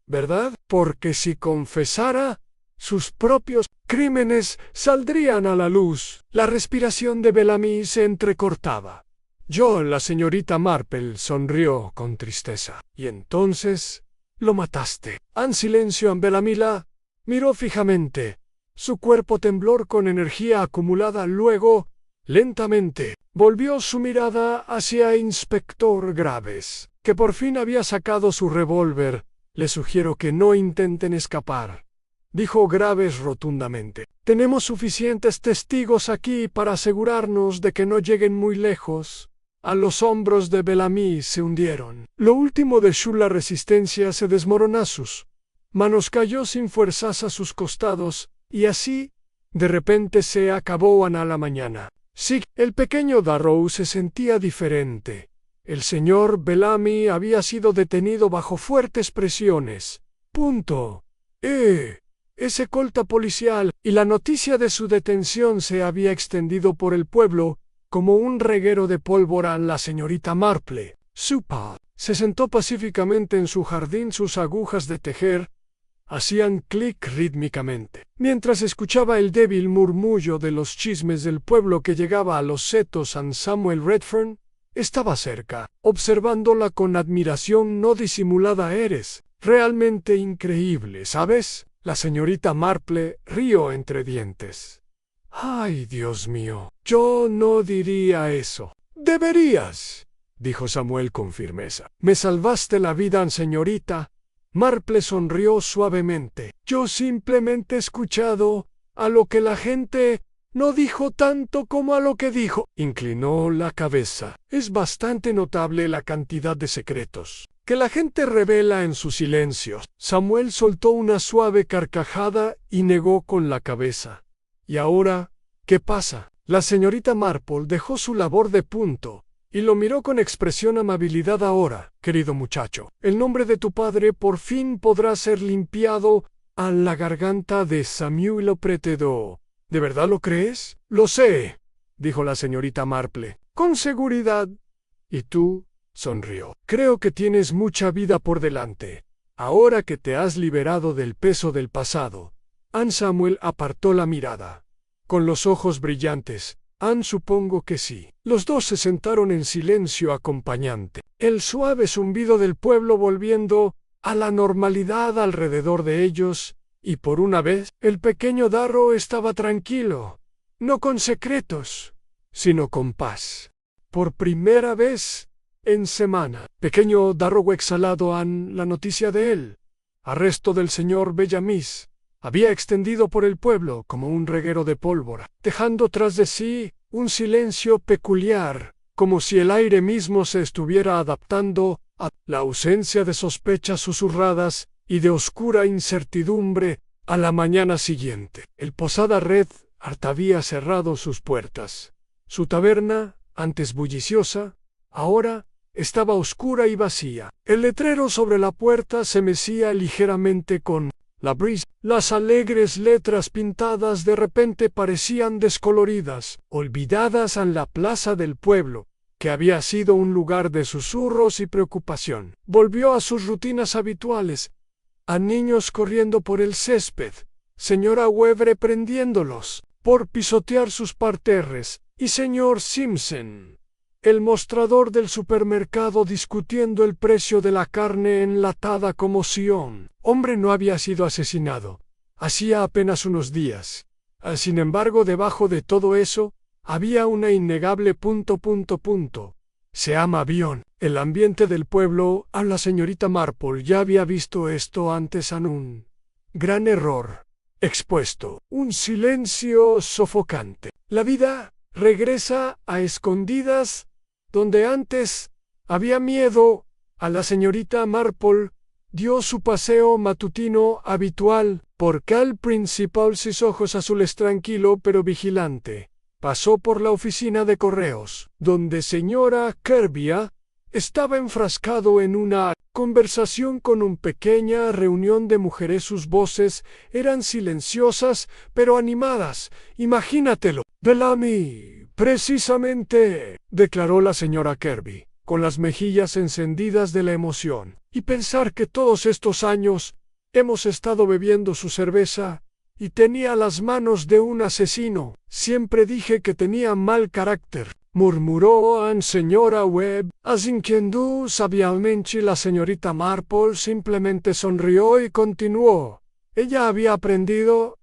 ¿verdad? Porque si confesara, sus propios crímenes saldrían a la luz. La respiración de Bellamy se entrecortaba. La señorita Marple sonrió con tristeza. «Y entonces lo mataste». En silencio. Bellamy la miró fijamente. Su cuerpo tembló con energía acumulada. Luego, lentamente, volvió su mirada hacia Inspector Graves, que por fin había sacado su revólver. «Les sugiero que no intenten escapar», dijo Graves rotundamente. «Tenemos suficientes testigos aquí para asegurarnos de que no lleguen muy lejos». A los hombros de Bellamy se hundieron. Lo último de la resistencia se desmoronó. Sus manos cayó sin fuerzas a sus costados, y así, de repente se acabó. A la mañana. Sí, el pequeño Darrow se sentía diferente. El señor Bellamy había sido detenido bajo fuertes presiones. Ese colta policial, y la noticia de su detención se había extendido por el pueblo como un reguero de pólvora. La señorita Marple, se sentó pacíficamente en su jardín. Sus agujas de tejer hacían clic rítmicamente, mientras escuchaba el débil murmullo de los chismes del pueblo que llegaba a los setos. Samuel Redfern estaba cerca, observándola con admiración no disimulada. «Eres realmente increíble, ¿sabes?» La señorita Marple rió entre dientes. «Ay, Dios mío, yo no diría eso». «Deberías», dijo Samuel con firmeza. «Me salvaste la vida, señorita». Marple sonrió suavemente. «Yo simplemente he escuchado a lo que la gente no dijo tanto como a lo que dijo». Inclinó la cabeza. «Es bastante notable la cantidad de secretos que la gente revela en sus silencios». Samuel soltó una suave carcajada y negó con la cabeza. «¿Y ahora qué pasa?» La señorita Marple dejó su labor de punto y lo miró con expresión amabilidad. «Ahora, querido muchacho, el nombre de tu padre por fin podrá ser limpiado». A la garganta de Samuel lo apretó. «¿De verdad lo crees?» «Lo sé», dijo la señorita Marple, «con seguridad». «¿Y tú?» sonrió. «Creo que tienes mucha vida por delante, ahora que te has liberado del peso del pasado». Samuel apartó la mirada. Con los ojos brillantes. «Supongo que sí». Los dos se sentaron en silencio acompañante. El suave zumbido del pueblo volviendo a la normalidad alrededor de ellos, y por una vez el pequeño Darrow estaba tranquilo, no con secretos, sino con paz. Por primera vez en semana, pequeño Darrow exhalado. La noticia de él, arresto del señor Bellamy, había extendido por el pueblo como un reguero de pólvora, dejando tras de sí un silencio peculiar, como si el aire mismo se estuviera adaptando a la ausencia de sospechas susurradas y de oscura incertidumbre. A la mañana siguiente, el Posada Red había cerrado sus puertas. Su taberna, antes bulliciosa, ahora estaba oscura y vacía. El letrero sobre la puerta se mecía ligeramente con la brisa. Las alegres letras pintadas de repente parecían descoloridas, olvidadas en la plaza del pueblo, que había sido un lugar de susurros y preocupación. Volvió a sus rutinas habituales, a niños corriendo por el césped, señora Webb reprendiéndolos por pisotear sus parterres, y señor Simpson, el mostrador del supermercado, discutiendo el precio de la carne enlatada como si un hombre no había sido asesinado hacía apenas unos días. Sin embargo, debajo de todo eso, había una innegable ... Se llama avión. El ambiente del pueblo, a la señorita Marple ya había visto esto antes en un gran error expuesto. Un silencio sofocante. La vida regresa a escondidas donde antes había miedo. A la señorita Marple dio su paseo matutino habitual por Cal Principal, sus ojos azules, tranquilo pero vigilante. Pasó por la oficina de correos, donde señora Kirby estaba enfrascado en una conversación con una pequeña reunión de mujeres. Sus voces eran silenciosas pero animadas. Imagínatelo. Bellamy, precisamente, declaró la señora Kirby, con las mejillas encendidas de la emoción. Y pensar que todos estos años hemos estado bebiendo su cerveza, y tenía las manos de un asesino. Siempre dije que tenía mal carácter, murmuró señora Webb, asintiendo sabiamente. La señorita Marple simplemente sonrió y continuó. Ella había aprendido.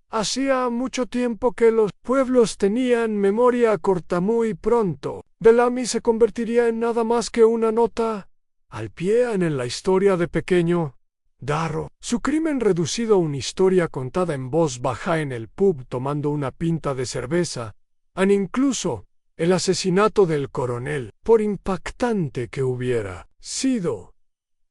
Hacía mucho tiempo que los pueblos tenían memoria corta. Muy pronto, Bellamy se convertiría en nada más que una nota al pie en la historia de pequeño Darrow. Su crimen reducido a una historia contada en voz baja en el pub tomando una pinta de cerveza, incluso el asesinato del coronel, por impactante que hubiera sido,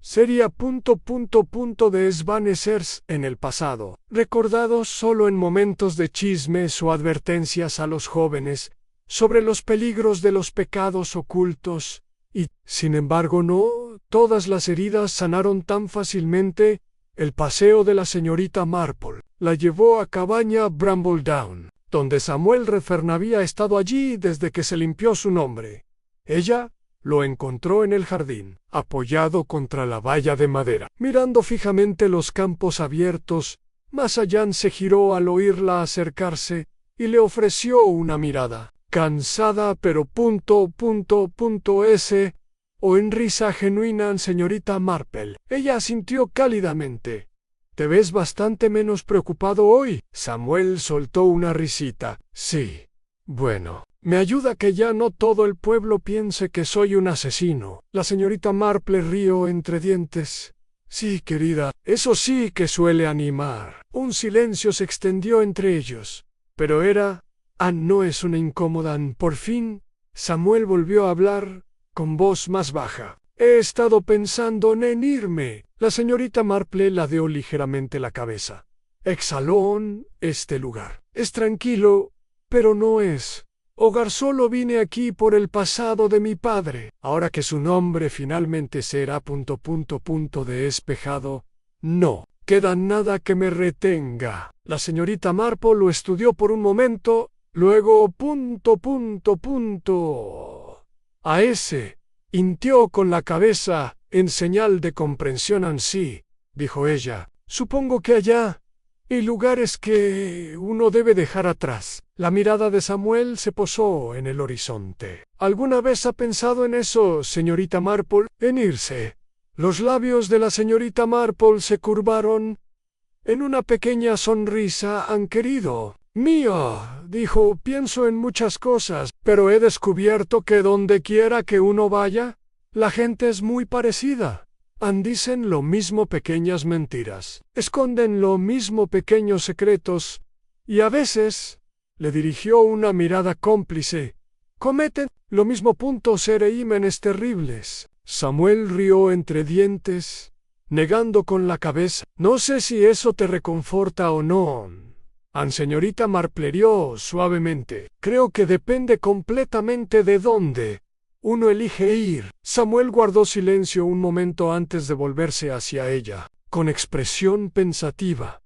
sería ... de desvanecerse en el pasado, recordados solo en momentos de chismes o advertencias a los jóvenes sobre los peligros de los pecados ocultos. Y, sin embargo, no todas las heridas sanaron tan fácilmente. El paseo de la señorita Marple la llevó a cabaña Brambledown, donde Samuel Redfern había estado allí desde que se limpió su nombre. Ella lo encontró en el jardín, apoyado contra la valla de madera, mirando fijamente los campos abiertos. Más allá se giró al oírla acercarse y le ofreció una mirada cansada pero ... o en risa genuina. Señorita Marple. Ella asintió cálidamente. Te ves bastante menos preocupado hoy. Samuel soltó una risita. Sí. Bueno, me ayuda que ya no todo el pueblo piense que soy un asesino. La señorita Marple rió entre dientes. Sí, querida, eso sí que suele animar. Un silencio se extendió entre ellos. Pero era... no es una incómoda. Por fin, Samuel volvió a hablar, con voz más baja. He estado pensando en irme. La señorita Marple ladeó ligeramente la cabeza. Exhaló. Este lugar es tranquilo, pero no es hogar. Solo vine aquí por el pasado de mi padre. Ahora que su nombre finalmente será ... despejado, no queda nada que me retenga. La señorita Marple lo estudió por un momento. Luego ... A ese hintió con la cabeza en señal de comprensión. Sí, dijo ella, supongo que allá hay lugares que uno debe dejar atrás. La mirada de Samuel se posó en el horizonte. ¿Alguna vez ha pensado en eso, señorita Marple? En irse. Los labios de la señorita Marple se curvaron en una pequeña sonrisa. Querido mío, dijo, pienso en muchas cosas, pero he descubierto que donde quiera que uno vaya, la gente es muy parecida. Dicen lo mismo pequeñas mentiras, esconden lo mismo pequeños secretos, y a veces, le dirigió una mirada cómplice, cometen lo mismo. Crímenes terribles. Samuel rió entre dientes, negando con la cabeza. No sé si eso te reconforta o no. Señorita Marple rió suavemente. Creo que depende completamente de dónde uno elige ir. Samuel guardó silencio un momento antes de volverse hacia ella, con expresión pensativa.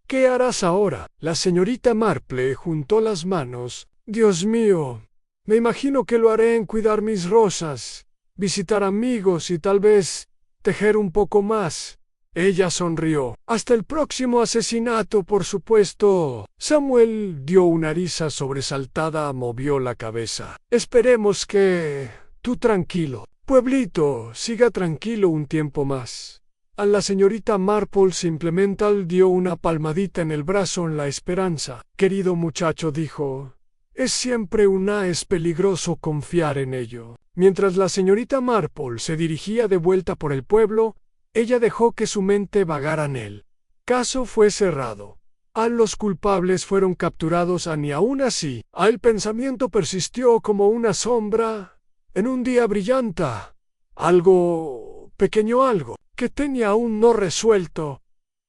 ¿Qué harás ahora? La señorita Marple juntó las manos. Dios mío, me imagino que lo haré en cuidar mis rosas, visitar amigos y tal vez tejer un poco más. Ella sonrió. Hasta el próximo asesinato, por supuesto. Samuel dio una risa sobresaltada, movió la cabeza. Esperemos que... Tú tranquilo. Pueblito, siga tranquilo un tiempo más. A la señorita Marple simplemente dio una palmadita en el brazo en la esperanza. Querido muchacho, dijo, es peligroso confiar en ello. Mientras la señorita Marple se dirigía de vuelta por el pueblo, ella dejó que su mente vagara en él. Caso fue cerrado. Los culpables fueron capturados ni aún así. El pensamiento persistió como una sombra en un día brillante. Algo pequeño, algo que tenía aún no resuelto.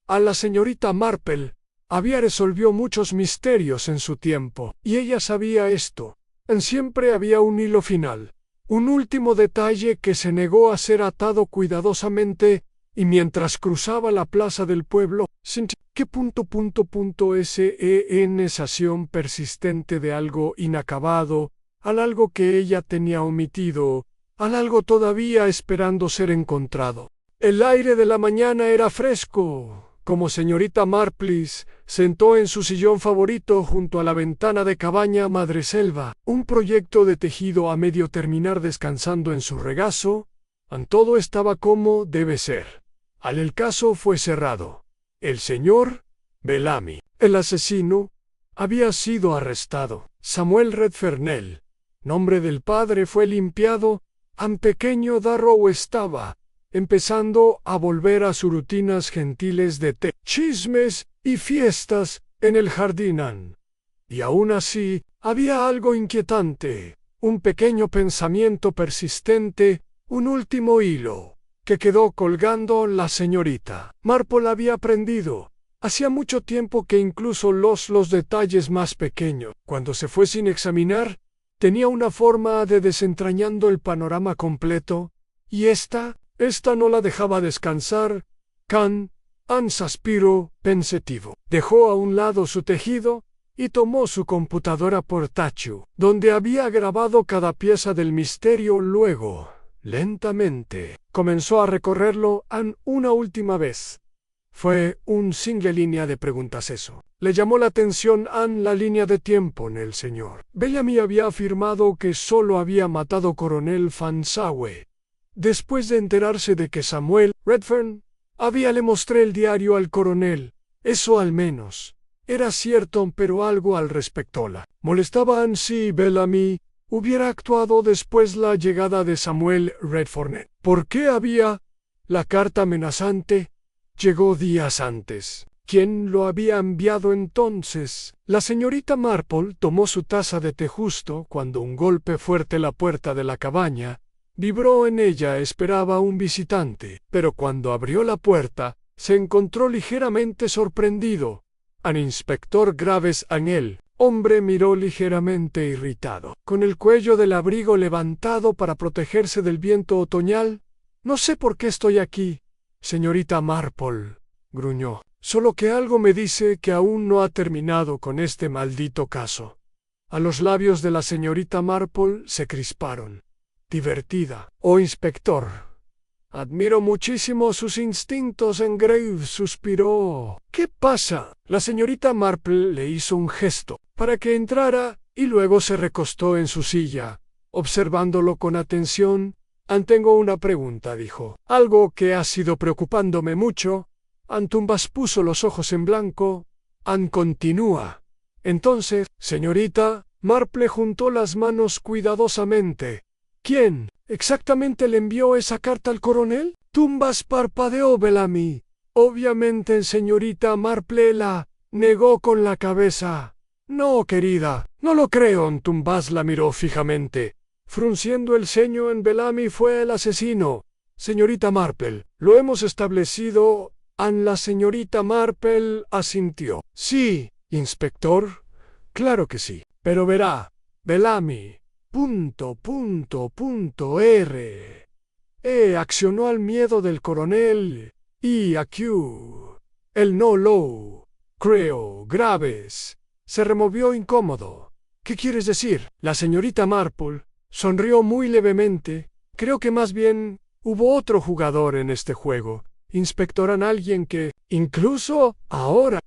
La señorita Marple había resolvido muchos misterios en su tiempo, y ella sabía esto. Siempre había un hilo final, un último detalle que se negó a ser atado cuidadosamente, y mientras cruzaba la plaza del pueblo, sintió que sensación persistente de algo inacabado, algo que ella tenía omitido, algo todavía esperando ser encontrado. El aire de la mañana era fresco. Como señorita Marple sentó en su sillón favorito junto a la ventana de cabaña madreselva, un proyecto de tejido a medio terminar descansando en su regazo, todo estaba como debe ser. El caso fue cerrado. El señor Bellamy, el asesino, había sido arrestado. Samuel Redfern, nombre del padre, fue limpiado. Pequeño Darrow estaba empezando a volver a sus rutinas gentiles de té, chismes y fiestas en el jardín. Y aún así, había algo inquietante, un pequeño pensamiento persistente, un último hilo, que quedó colgando la señorita Marple había aprendido. Hacía mucho tiempo que incluso los detalles más pequeños, cuando se fue sin examinar, tenía una forma de desentrañando el panorama completo, y esta no la dejaba descansar. Suspiró pensativo. Dejó a un lado su tejido y tomó su computadora portátil, donde había grabado cada pieza del misterio. Luego, lentamente, comenzó a recorrerlo una última vez. Fue un single línea de preguntas eso. Le llamó la atención la línea de tiempo en el señor Bellamy había afirmado que solo había matado Coronel Fansawe. Después de enterarse de que Samuel Redfern le mostré el diario al coronel, eso al menos era cierto, pero algo al respecto la molestaba si Bellamy hubiera actuado después la llegada de Samuel Redfern. ¿Por qué había? La carta amenazante llegó días antes. ¿Quién lo había enviado entonces? La señorita Marple tomó su taza de té justo cuando un golpe fuerte en la puerta de la cabaña vibró en ella. Esperaba un visitante, pero cuando abrió la puerta, se encontró ligeramente sorprendido. Al inspector Graves Angel. Hombre miró ligeramente irritado, con el cuello del abrigo levantado para protegerse del viento otoñal. No sé por qué estoy aquí, señorita Marple, gruñó. Solo que algo me dice que aún no ha terminado con este maldito caso. Los labios de la señorita Marple se crisparon. Divertida. Inspector. Admiro muchísimo sus instintos. Graves suspiró. ¿Qué pasa? La señorita Marple le hizo un gesto para que entrara y luego se recostó en su silla, observándolo con atención. Tengo una pregunta, dijo. Algo que ha sido preocupándome mucho. Tumbas puso los ojos en blanco. Continúa. Entonces, señorita, Marple juntó las manos cuidadosamente. ¿Quién exactamente le envió esa carta al coronel? Tumbas parpadeó Bellamy. Obviamente, señorita Marple la negó con la cabeza. No, querida, no lo creo. Tumbas la miró fijamente, frunciendo el ceño. Bellamy fue el asesino. Señorita Marple, lo hemos establecido. La señorita Marple asintió. Sí, inspector, claro que sí. Pero verá, Bellamy, R. Accionó al miedo del coronel y Q. El no lo creo, Graves. Se removió incómodo. ¿Qué quieres decir? La señorita Marple sonrió muy levemente. Creo que más bien hubo otro jugador en este juego. Inspectoran alguien que, incluso ahora,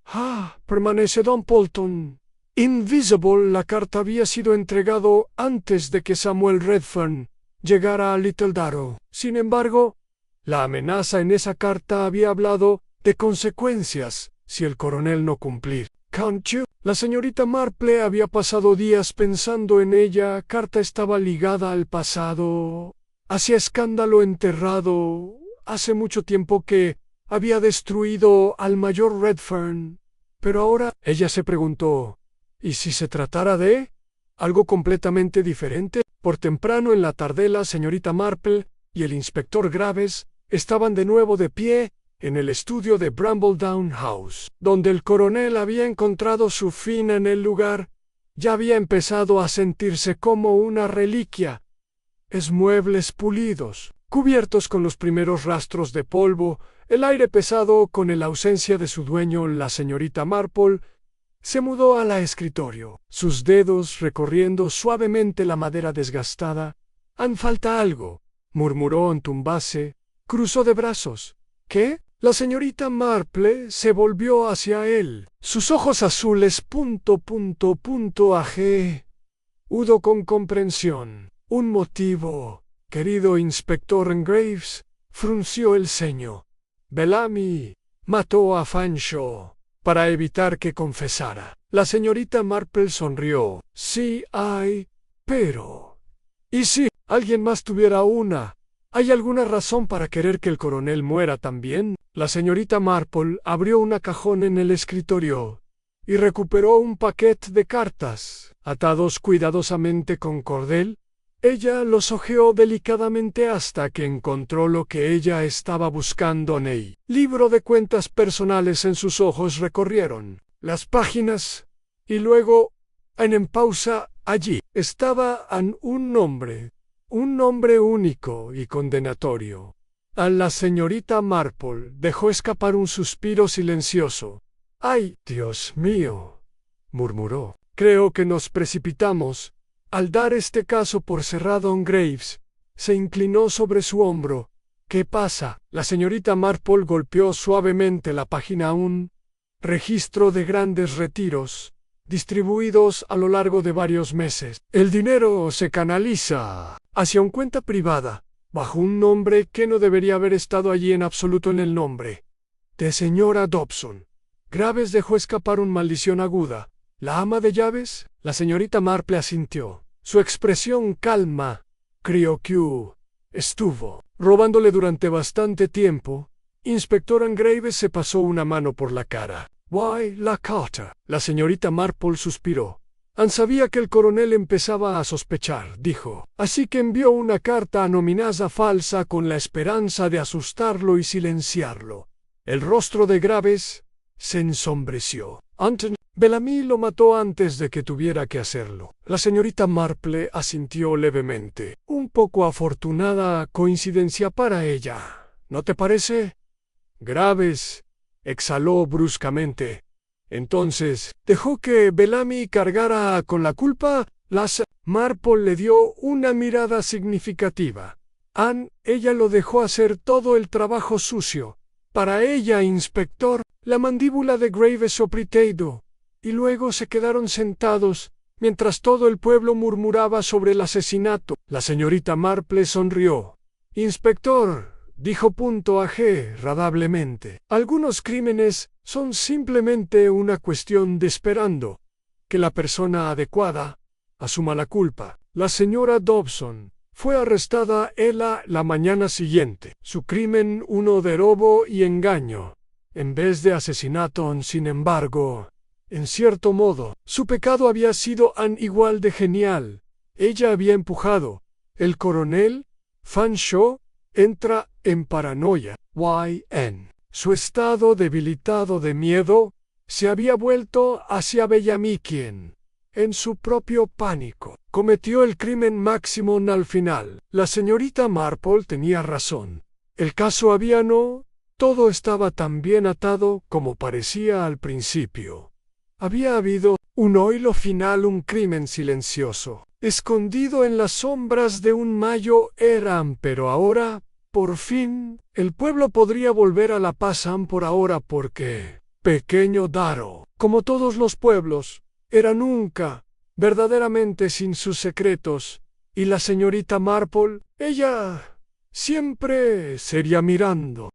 permanece Don Polton. Invisible, la carta había sido entregado antes de que Samuel Redfern llegara a Little Darrow. Sin embargo, la amenaza en esa carta había hablado de consecuencias si el coronel no cumplía. Can't you? La señorita Marple había pasado días pensando en ella. Carta estaba ligada al pasado. Hacía escándalo enterrado. Hace mucho tiempo que había destruido al mayor Redfern. Pero ahora ella se preguntó, ¿y si se tratara de algo completamente diferente? Por temprano en la tarde la señorita Marple y el inspector Graves estaban de nuevo de pie en el estudio de Brambledown House, donde el coronel había encontrado su fin en el lugar. Ya había empezado a sentirse como una reliquia. Muebles pulidos, cubiertos con los primeros rastros de polvo, el aire pesado con la ausencia de su dueño, la señorita Marple se mudó al escritorio, sus dedos recorriendo suavemente la madera desgastada. «Falta algo», murmuró en tumbase, cruzó de brazos. «¿Qué?» La señorita Marple se volvió hacia él, sus ojos azules Udo con comprensión. «Un motivo, querido inspector Graves», frunció el ceño. «Bellamy mató a Fanshawe para evitar que confesara». La señorita Marple sonrió. «Sí hay, pero... ¿y si alguien más tuviera una? ¿Hay alguna razón para querer que el coronel muera también?» La señorita Marple abrió una cajón en el escritorio y recuperó un paquete de cartas, atados cuidadosamente con cordel. Ella los hojeó delicadamente hasta que encontró lo que ella estaba buscando. Ney. Libro de cuentas personales en sus ojos recorrieron las páginas y luego, en pausa, allí estaba un nombre único y condenatorio. A la señorita Marple dejó escapar un suspiro silencioso. «¡Ay, Dios mío!», murmuró. «Creo que nos precipitamos al dar este caso por cerrado». Graves se inclinó sobre su hombro. «¿Qué pasa?» La señorita Marple golpeó suavemente la página. «Un registro de grandes retiros, distribuidos a lo largo de varios meses. El dinero se canaliza hacia una cuenta privada, bajo un nombre que no debería haber estado allí en absoluto, en el nombre de señora Dobson». Graves dejó escapar una maldición aguda. «¿La ama de llaves?» La señorita Marple asintió. Su expresión calma, creo que estuvo robándole durante bastante tiempo. Inspector Graves se pasó una mano por la cara. «Why, la carta». La señorita Marple suspiró. Sabía que el coronel empezaba a sospechar, dijo. Así que envió una carta anonimada falsa con la esperanza de asustarlo y silenciarlo. El rostro de Graves se ensombreció. Bellamy lo mató antes de que tuviera que hacerlo. La señorita Marple asintió levemente. «Un poco afortunada coincidencia para ella, ¿no te parece?» Graves exhaló bruscamente. «Entonces, ¿dejó que Bellamy cargara con la culpa?» Marple le dio una mirada significativa. «Ella lo dejó hacer todo el trabajo sucio. Para ella, inspector». La mandíbula de Graves apretó, y luego se quedaron sentados, mientras todo el pueblo murmuraba sobre el asesinato. La señorita Marple sonrió. «Inspector», dijo radablemente, «algunos crímenes son simplemente una cuestión de esperando que la persona adecuada asuma la culpa». La señora Dobson fue arrestada la mañana siguiente. Su crimen, uno de robo y engaño, en vez de asesinato. Sin embargo, en cierto modo, su pecado había sido igual de genial. Ella había empujado. El coronel Fanshawe entra en paranoia. Su estado debilitado de miedo se había vuelto hacia Bellamy, quien en su propio pánico, cometió el crimen máximo al final. La señorita Marple tenía razón. El caso había no, todo estaba tan bien atado como parecía al principio. Había habido un oílo final, un crimen silencioso, escondido en las sombras de un mayo eran, pero ahora, por fin, el pueblo podría volver a la paz por ahora porque, pequeño Darrow, como todos los pueblos, era nunca, verdaderamente sin sus secretos, y la señorita Marple, ella, siempre sería mirando.